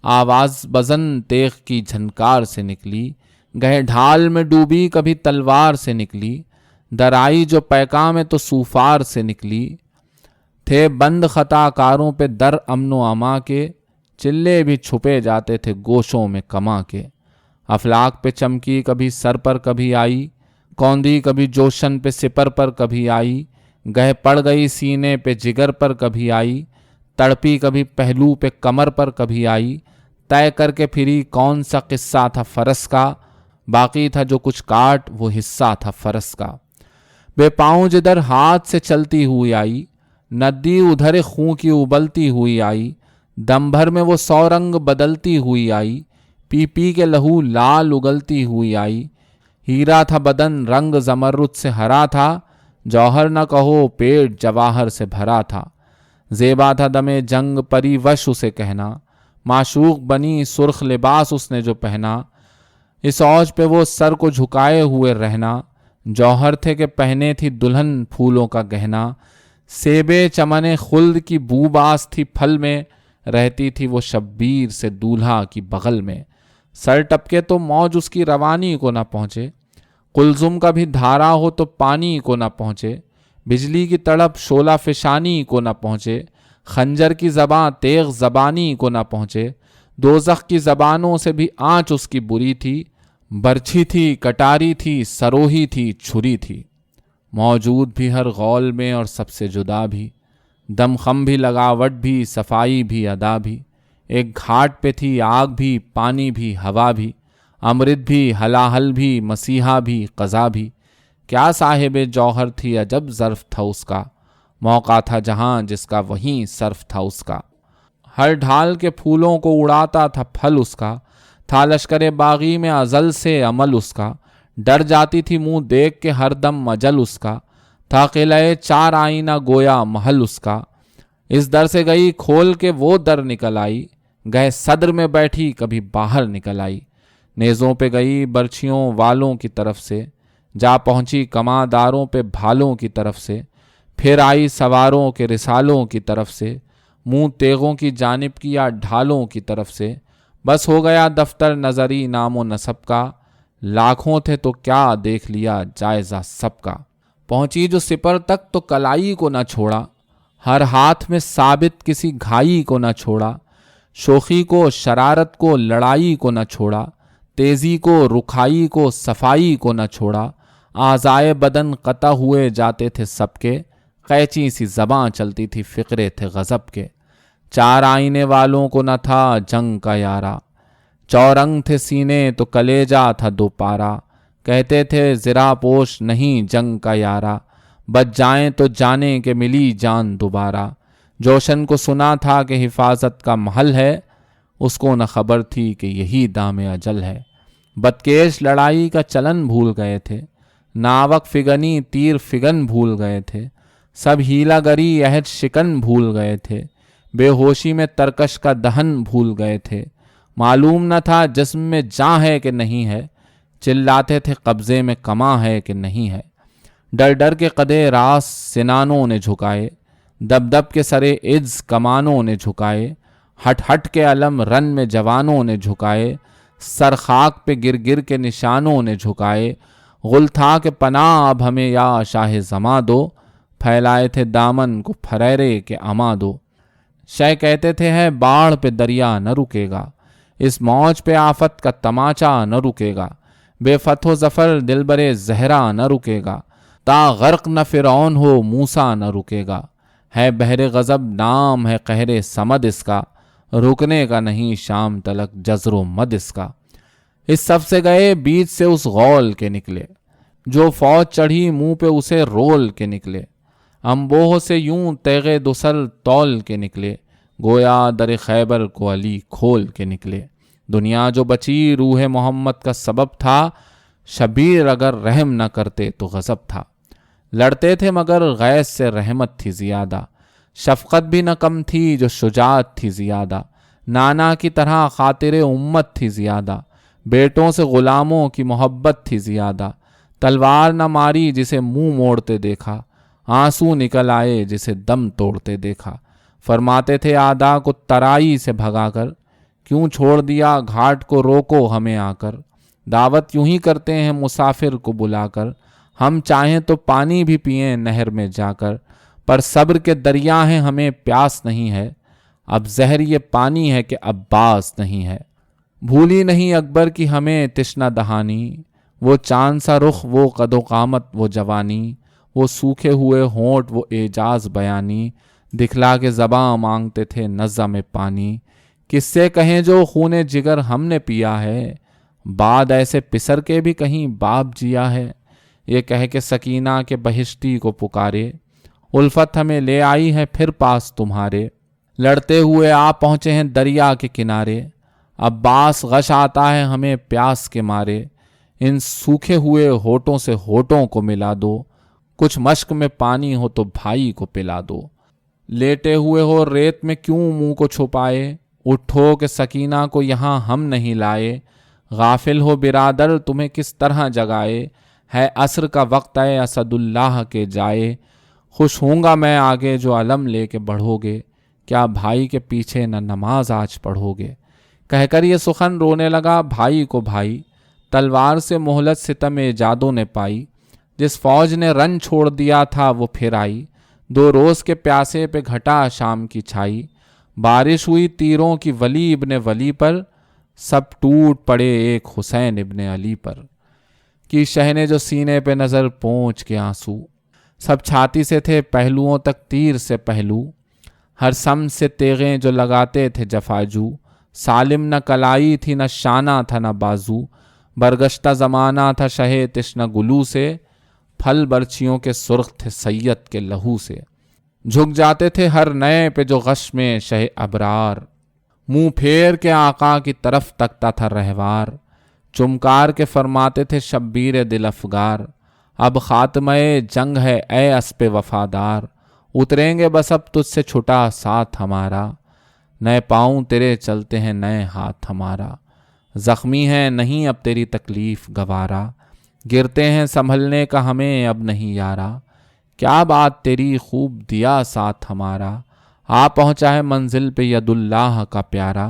آواز بزن تیغ کی جھنکار سے نکلی، گہے ڈھال میں ڈوبی کبھی تلوار سے نکلی، درائی جو پیکام میں تو سوفار سے نکلی، تھے بند خطا کاروں پہ در امن و اما کے، چلے بھی چھپے جاتے تھے گوشوں میں کما کے۔ افلاک پہ چمکی کبھی سر پر کبھی آئی، کوندی کبھی جوشن پہ سپر پر کبھی آئی، گہ پڑ گئی سینے پہ جگر پر کبھی آئی، تڑپی کبھی پہلو پہ کمر پر کبھی آئی، طے کر کے پھری کون سا قصہ تھا فرس کا، باقی تھا جو کچھ کاٹ وہ حصہ تھا فرس کا۔ بے پاؤں جدھر ہاتھ سے چلتی ہوئی آئی، ندی ادھر خون کی ابلتی ہوئی آئی، دم بھر میں وہ 100 رنگ بدلتی ہوئی آئی، پی پی کے لہو لال اگلتی ہوئی آئی، ہیرا تھا بدن رنگ زمرد سے ہرا تھا، جوہر نہ کہو پیٹ جواہر سے بھرا تھا، زیبا تھا دم جنگ پری وش اسے کہنا، معشوق بنی سرخ لباس اس نے جو پہنا، اس اوج پہ وہ سر کو جھکائے ہوئے رہنا، جوہر تھے کہ پہنے تھی دلہن پھولوں کا گہنا، سیبے چمن خلد کی بو باس تھی پھل میں، رہتی تھی وہ شبیر سے دولہا کی بغل میں، سر ٹپکے تو موج اس کی روانی کو نہ پہنچے، قلزم کا بھی دھارا ہو تو پانی کو نہ پہنچے، بجلی کی تڑپ شعلہ فشانی کو نہ پہنچے، خنجر کی زباں تیغ زبانی کو نہ پہنچے، دوزخ کی زبانوں سے بھی آنچ اس کی بری تھی، برچھی تھی کٹاری تھی سروہی تھی چھری تھی، موجود بھی ہر غول میں اور سب سے جدا بھی، دم خم بھی لگاوٹ بھی صفائی بھی ادا بھی، ایک گھاٹ پہ تھی آگ بھی پانی بھی ہوا بھی، امرت بھی ہلاہل بھی مسیحا بھی قضا بھی، کیا صاحب جوہر تھی عجب ظرف تھا اس کا، موقع تھا جہاں جس کا وہیں صرف تھا اس کا، ہر ڈھال کے پھولوں کو اڑاتا تھا پھل اس کا، تھا لشکر باغی میں ازل سے عمل اس کا، ڈر جاتی تھی منہ دیکھ کے ہر دم اجل اس کا، تھا قلعہ 4 آئینہ گویا محل اس کا، اس در سے گئی کھول کے وہ در نکل آئی، گئے صدر میں بیٹھی کبھی باہر نکل آئی، نیزوں پہ گئی برچھیوں والوں کی طرف سے، جا پہنچی کمانداروں پہ بھالوں کی طرف سے، پھر آئی سواروں کے رسالوں کی طرف سے، منہ تیغوں کی جانب کیا ڈھالوں کی طرف سے، بس ہو گیا دفتر نظری نام و نسب کا، لاکھوں تھے تو کیا دیکھ لیا جائزہ سب کا، پہنچی جو سپر تک تو کلائی کو نہ چھوڑا، ہر ہاتھ میں ثابت کسی گھائی کو نہ چھوڑا، شوخی کو شرارت کو لڑائی کو نہ چھوڑا، تیزی کو رکھائی کو صفائی کو نہ چھوڑا، اعضائے بدن قطع ہوئے جاتے تھے سب کے، قینچی سی زباں چلتی تھی فقرے تھے غضب کے، 4 آئینے والوں کو نہ تھا جنگ کا یارا، چورنگ تھے سینے تو کلیجہ تھا 2 پارا، کہتے تھے زرا پوش نہیں جنگ کا یارا، بچ جائیں تو جانے کہ ملی جان دوبارہ، جوشن کو سنا تھا کہ حفاظت کا محل ہے، اس کو نہ خبر تھی کہ یہی دام اجل ہے، بدکیش لڑائی کا چلن بھول گئے تھے، ناوک فگنی تیر فگن بھول گئے تھے، سب ہیلا گری عہد شکن بھول گئے تھے، بے ہوشی میں ترکش کا دہن بھول گئے تھے، معلوم نہ تھا جسم میں جاں ہے کہ نہیں ہے، چلاتے تھے قبضے میں کماں ہے کہ نہیں ہے، ڈر ڈر کے قدے راس سنانوں نے جھکائے، دب دب کے سرے عز کمانوں نے جھکائے، ہٹ ہٹ کے علم رن میں جوانوں نے جھکائے، سر خاک پہ گر گر کے نشانوں نے جھکائے، غل تھا کہ پناہ اب ہمیں یا شاہ زماں دو، پھیلائے تھے دامن کو پھریرے کے اما دو، شے کہتے تھے ہے باڑھ پہ دریا نہ رکے گا، اس موج پہ آفت کا تماچا نہ رکے گا، بے فتح و ظفر دلبر زہرا نہ رکے گا، تا غرق نہ فرعون ہو موسیٰ نہ رکے گا، ہے بحر غضب نام ہے قہر صمد اس کا، رکنے کا نہیں شام تلک جزر و مد اس کا۔ اس سب سے گئے بیچ سے اس غول کے نکلے، جو فوج چڑھی منہ پہ اسے رول کے نکلے، امبوہ سے یوں تیغ دوسر تول کے نکلے، گویا در خیبر کو علی کھول کے نکلے۔ دنیا جو بچی روح محمد کا سبب تھا، شبیر اگر رحم نہ کرتے تو غضب تھا۔ لڑتے تھے مگر غیظ سے رحمت تھی زیادہ، شفقت بھی نہ کم تھی جو شجاعت تھی زیادہ، نانا کی طرح خاطر امت تھی زیادہ، بیٹوں سے غلاموں کی محبت تھی زیادہ، تلوار نہ ماری جسے منہ موڑتے دیکھا، آنسو نکل آئے جسے دم توڑتے دیکھا۔ فرماتے تھے آدھا کو ترائی سے بھگا کر، کیوں چھوڑ دیا گھاٹ کو روکو ہمیں آ کر، دعوت یوں ہی کرتے ہیں مسافر کو بلا کر، ہم چاہیں تو پانی بھی پئیں نہر میں جا کر، پر صبر کے دریا ہیں ہمیں پیاس نہیں ہے، اب زہر یہ پانی ہے کہ عباس نہیں ہے۔ بھولی نہیں اکبر کی ہمیں تشنہ دہانی، وہ چاند سا رخ وہ قد و قامت وہ جوانی، وہ سوکھے ہوئے ہونٹ وہ اعجاز بیانی، دکھلا کے زباں مانگتے تھے نظم پانی، کس سے کہیں جو خون جگر ہم نے پیا ہے، بعد ایسے پسر کے بھی کہیں باپ جیا ہے، یہ کہہ کے سکینہ کے بہشتی کو پکارے، الفت ہمیں لے آئی ہے پھر پاس تمہارے، لڑتے ہوئے آ پہنچے ہیں دریا کے کنارے، عباس غش آتا ہے ہمیں پیاس کے مارے، ان سوکھے ہوئے ہونٹوں سے ہونٹوں کو ملا دو، کچھ مشک میں پانی ہو تو بھائی کو پلا دو، لیٹے ہوئے ہو ریت میں کیوں منہ کو چھپائے، اٹھو کہ سکینہ کو یہاں ہم نہیں لائے، غافل ہو برادر تمہیں کس طرح جگائے، ہے عصر کا وقت ہے اسد اللہ کے جائے، خوش ہوں گا میں آگے جو علم لے کے بڑھو گے، کیا بھائی کے پیچھے نہ نماز آج پڑھو گے۔ کہہ کر یہ سخن رونے لگا بھائی کو بھائی، تلوار سے مہلت ستم ایجادوں نے پائی، جس فوج نے رن چھوڑ دیا تھا وہ پھر آئی، 2 روز کے پیاسے پہ گھٹا شام کی چھائی، بارش ہوئی تیروں کی ولی ابن ولی پر، سب ٹوٹ پڑے ایک حسین ابن علی پر، کی شہنے جو سینے پہ نظر پہنچ کے آنسو، سب چھاتی سے تھے پہلوؤں تک تیر سے پہلو، ہر سم سے تیغیں جو لگاتے تھے جفاجو، سالم نہ کلائی تھی نہ شانہ تھا نہ بازو، برگشتہ زمانہ تھا شہ تشنہ گلو سے، پھل برچیوں کے سرخ تھے سید کے لہو سے، جھک جاتے تھے ہر نئے پہ جو غش میں شہ ابرار، منہ پھیر کے آقا کی طرف تکتا تھا رہوار، چمکار کے فرماتے تھے شبیر دل افگار، اب خاتمہ جنگ ہے اے اسپ وفادار، اتریں گے بس اب تجھ سے چھٹا ساتھ ہمارا، نئے پاؤں تیرے چلتے ہیں نئے ہاتھ ہمارا، زخمی ہے نہیں اب تیری تکلیف گوارا، گرتے ہیں سنبھلنے کا ہمیں اب نہیں یارا، کیا بات تیری خوب دیا ساتھ ہمارا، آ پہنچا ہے منزل پہ ید اللہ کا پیارا،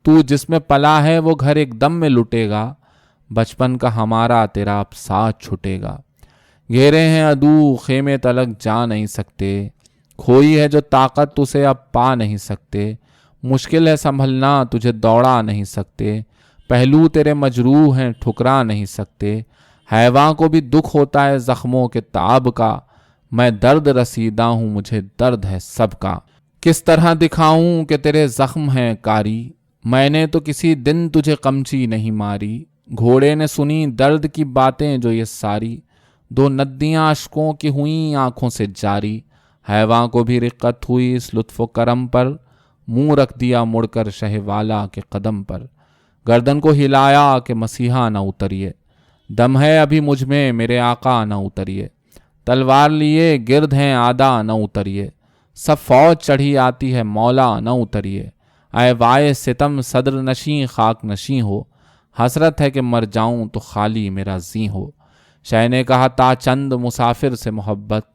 تو جس میں پلا ہے وہ گھر ایک دم میں لٹے گا، بچپن کا ہمارا تیرا اب ساتھ چھٹے گا، گھیرے ہیں عدو خیمے تلک جا نہیں سکتے، کھوئی ہے جو طاقت اسے اب پا نہیں سکتے، مشکل ہے سنبھلنا تجھے دوڑا نہیں سکتے، پہلو تیرے مجروح ہیں ٹھکرا نہیں سکتے، حیواں کو بھی دکھ ہوتا ہے زخموں کے تعب کا، میں درد رسیدہ ہوں مجھے درد ہے سب کا، کس طرح دکھاؤں کہ تیرے زخم ہیں کاری، میں نے تو کسی دن تجھے قمچی نہیں ماری، گھوڑے نے سنی درد کی باتیں جو یہ ساری، 2 ندیاں اشکوں کی ہوئیں آنکھوں سے جاری، حیواں کو بھی رقت ہوئی اس لطف و کرم پر، منہ رکھ دیا مڑ کر شہ والا کے قدم پر، گردن کو ہلایا کہ مسیحا نہ اتریے، دم ہے ابھی مجھ میں میرے آقا نہ اتریے، تلوار لیے گرد ہیں آدھا نہ اتریے، سب فوج چڑھی آتی ہے مولا نہ اتریے، اے وائے ستم صدر نشیں خاک نشیں ہو، حسرت ہے کہ مر جاؤں تو خالی میرا زیں ہو، شہ نے کہا تا چند مسافر سے محبت،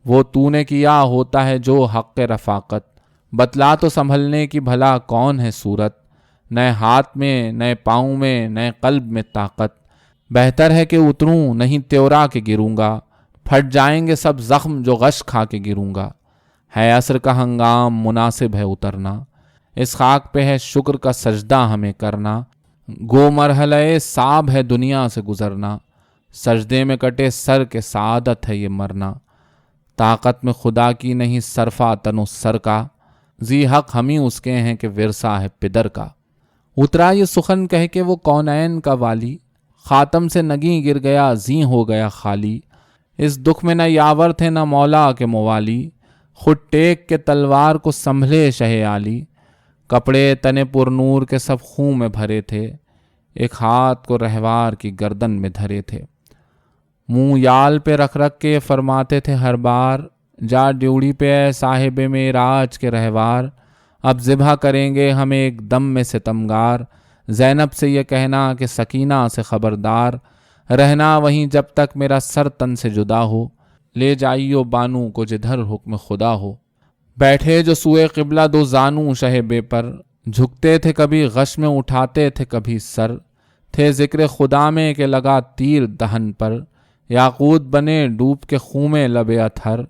وہ تو نے کیا ہوتا ہے جو حق رفاقت، بتلا تو سنبھلنے کی بھلا کون ہے صورت، نئے ہاتھ میں نئے پاؤں میں نئے قلب میں طاقت، بہتر ہے کہ اتروں نہیں تیورا کے گروں گا، پھٹ جائیں گے سب زخم جو غش کھا کے گروں گا، ہے عصر کا ہنگام مناسب ہے اترنا، اس خاک پہ ہے شکر کا سجدہ ہمیں کرنا، گو مرحلہ صعب ہے دنیا سے گزرنا، سجدے میں کٹے سر کے سعادت ہے یہ مرنا، طاقت میں خدا کی نہیں صرفہ تن و سر کا، ذی حق ہم ہی اس کے ہیں کہ ورثہ ہے پدر کا۔ اترا یہ سخن کہہ کے وہ کونین کا والی، خاتم سے نگیں گر گیا زیں ہو گیا خالی، اس دکھ میں نہ یاور تھے نہ مولا کے موالی، خود ٹیک کے تلوار کو سنبھلے شہ عالی، کپڑے تنے پر نور کے سب خون میں بھرے تھے، ایک ہاتھ کو رہوار کی گردن میں دھرے تھے، منہ یال پہ رکھ رکھ کے فرماتے تھے ہر بار، جا ڈیوڑی پہ اے صاحب معراج کے رہوار، اب ذبح کریں گے ہمیں ایک دم میں ستمگار، زینب سے یہ کہنا کہ سکینہ سے خبردار، رہنا وہیں جب تک میرا سر تن سے جدا ہو، لے جائیو بانو کو جدھر حکم خدا ہو۔ بیٹھے جو سوئے قبلہ دو زانو شہ بے پر، جھکتے تھے کبھی غش میں اٹھاتے تھے کبھی سر، تھے ذکر خدا میں کہ لگا تیر دہن پر، یاقوت بنے ڈوب کے خون میں لب اتھر،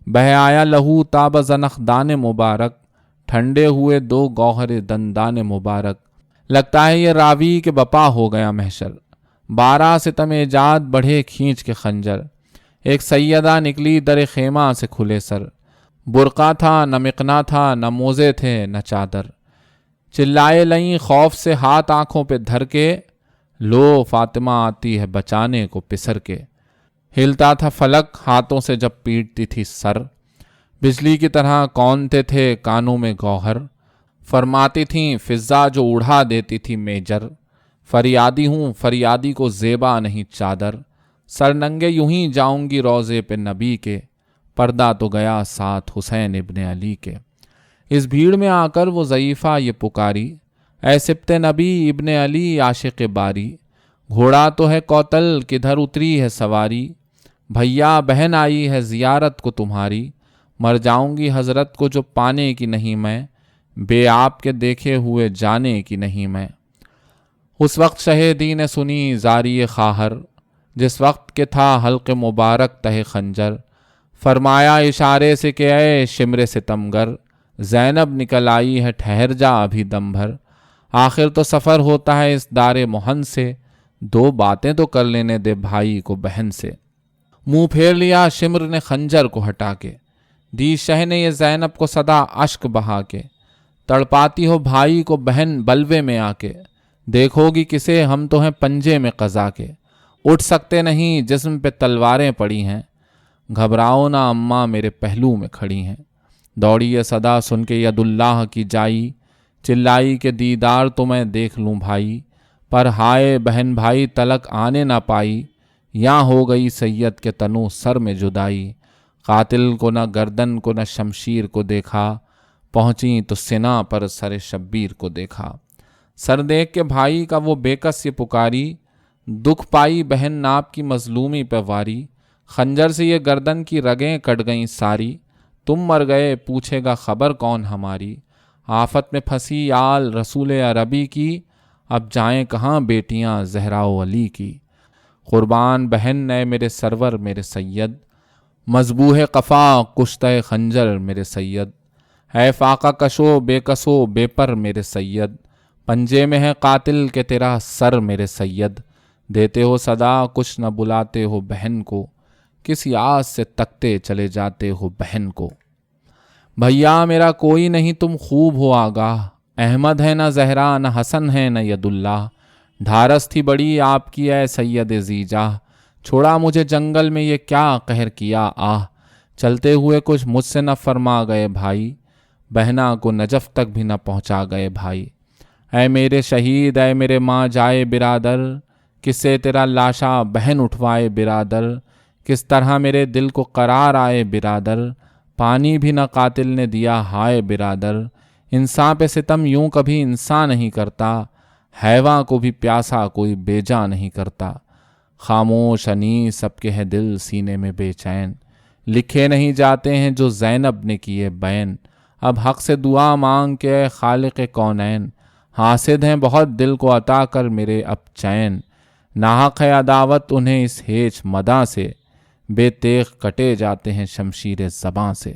بہہ آیا لہو تاب زنخدان مبارک، ٹھنڈے ہوئے دو گوہر دندان مبارک، لگتا ہے یہ راوی کہ بپا ہو گیا محشر، 12 ستم ایجاد بڑھے کھینچ کے خنجر، ایک سیدہ نکلی در خیمہ سے کھلے سر، برقع تھا نہ مقنا تھا نہ موزے تھے نہ چادر، چلائے لئیں خوف سے ہاتھ آنکھوں پہ دھر کے، لو فاطمہ آتی ہے بچانے کو پسر کے، ہلتا تھا فلک ہاتھوں سے جب پیٹتی تھی سر، بجلی کی طرح کونتے تھے کانوں میں گوہر، فرماتی تھیں فضا جو اڑا دیتی تھی میجر، فریادی ہوں فریادی کو زیبا نہیں چادر، سر ننگے یوں ہی جاؤں گی روضے پہ نبی کے، پردہ تو گیا ساتھ حسین ابن علی کے۔ اس بھیڑ میں آ کر وہ ضعیفہ یہ پکاری، اے سبط نبی ابن علی عاشق باری، گھوڑا تو ہے کوتل کدھر اتری ہے سواری، بھیا بہن آئی ہے زیارت کو تمہاری، مر جاؤں گی حضرت کو جو پانے کی نہیں میں، بے آپ کے دیکھے ہوئے جانے کی نہیں میں۔ اس وقت شہیدی نے سنی زاری خواہر، جس وقت کے تھا حلق مبارک تہ خنجر، فرمایا اشارے سے کہ اے شمر ستمگر، زینب نکل آئی ہے ٹھہر جا ابھی دم بھر، آخر تو سفر ہوتا ہے اس دار محن سے، 2 باتیں تو کر لینے دے بھائی کو بہن سے۔ منہ پھیر لیا شمر نے خنجر کو ہٹا کے، دی شہ نے یہ زینب کو صدا اشک بہا کے، تڑپاتی ہو بھائی کو بہن بلوے میں آ کے، دیکھو گی کسے ہم تو ہیں پنجے میں قضا کے، اٹھ سکتے نہیں جسم پہ تلواریں پڑی ہیں، گھبراؤ نہ اماں میرے پہلو میں کھڑی ہیں، دوڑی یہ صدا سن کے ید اللہ کی جائی، چلائی کہ دیدار تو میں دیکھ لوں بھائی، پر ہائے بہن بھائی تلک آنے نہ پائی، یاں ہو گئی سید کے تنو سر میں جدائی، قاتل کو نہ گردن کو نہ شمشیر کو دیکھا، پہنچی تو سنا پر سر شبیر کو دیکھا، سر دیکھ کے بھائی کا وہ بے کس یہ پکاری، دکھ پائی بہن ناپ کی مظلومی پہ واری، خنجر سے یہ گردن کی رگیں کٹ گئیں ساری، تم مر گئے پوچھے گا خبر کون ہماری، آفت میں پھنسی آل رسول عربی کی، اب جائیں کہاں بیٹیاں زہرا و علی کی، قربان بہن اے میرے سرور میرے سید، مذبوح قفا کشتہ خنجر میرے سید، اے فاقہ کشو بے کسو بے پر میرے سید، پنجے میں ہے قاتل کے تیرا سر میرے سید، دیتے ہو صدا کچھ نہ بلاتے ہو بہن کو، کسی آس سے تکتے چلے جاتے ہو بہن کو، بھیا میرا کوئی نہیں تم خوب ہو آگاہ، احمد ہے نہ زہرا نہ حسن ہے نہ ید اللہ، ڈھارس تھی بڑی آپ کی اے سید زیجا، چھوڑا مجھے جنگل میں یہ کیا قہر کیا آہ، چلتے ہوئے کچھ مجھ سے نہ فرما گئے بھائی، بہنا کو نجف تک بھی نہ پہنچا گئے بھائی، اے میرے شہید اے میرے ماں جائے برادر، کس سے تیرا لاشا بہن اٹھوائے برادر، کس طرح میرے دل کو قرار آئے برادر، پانی بھی نہ قاتل نے دیا ہائے برادر، انسان پہ ستم یوں کبھی انسان نہیں کرتا، حیواں کو بھی پیاسا کوئی بیجا نہیں کرتا، خاموش انیس سب کے ہے دل سینے میں بے چین، لکھے نہیں جاتے ہیں جو زینب نے کیے بین، اب حق سے دعا مانگ کے اے خالق کونین، حاسد ہیں بہت دل کو عطا کر میرے اب چین، ناحق ہے عداوت انہیں اس ہیچ مداں سے، بے تیغ کٹے جاتے ہیں شمشیر زباں سے۔